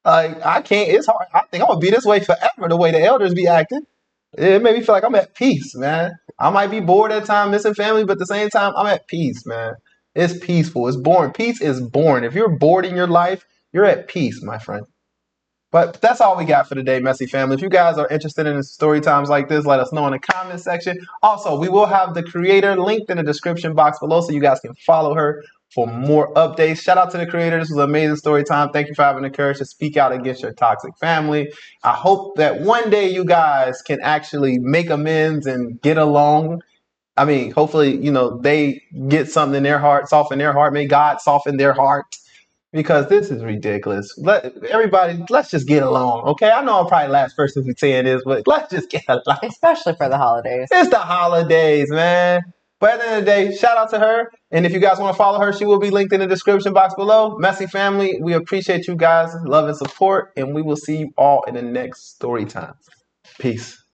Like, I can't, it's hard. I think I'm gonna be this way forever, the way the elders be acting. It made me feel like I'm at peace, man. I might be bored at times missing family, but at the same time, I'm at peace, man. It's peaceful. It's boring. Peace is boring. If you're bored in your life, you're at peace, my friend. But that's all we got for today, Messy Family. If you guys are interested in story times like this, let us know in the comment section. Also, we will have the creator linked in the description box below so you guys can follow her for more updates. Shout out to the creator. This was an amazing story time. Thank you for having the courage to speak out against your toxic family. I hope that one day you guys can actually make amends and get along. I mean, hopefully, you know, they get something in their heart, soften their heart. May God soften their heart. Because this is ridiculous. Let's just get along, okay? I know I'm probably the last person who's saying this, but let's just get along. Especially for the holidays. It's the holidays, man. But at the end of the day, shout out to her. And if you guys want to follow her, she will be linked in the description box below. Messy Family, we appreciate you guys' love and support, and we will see you all in the next story time. Peace.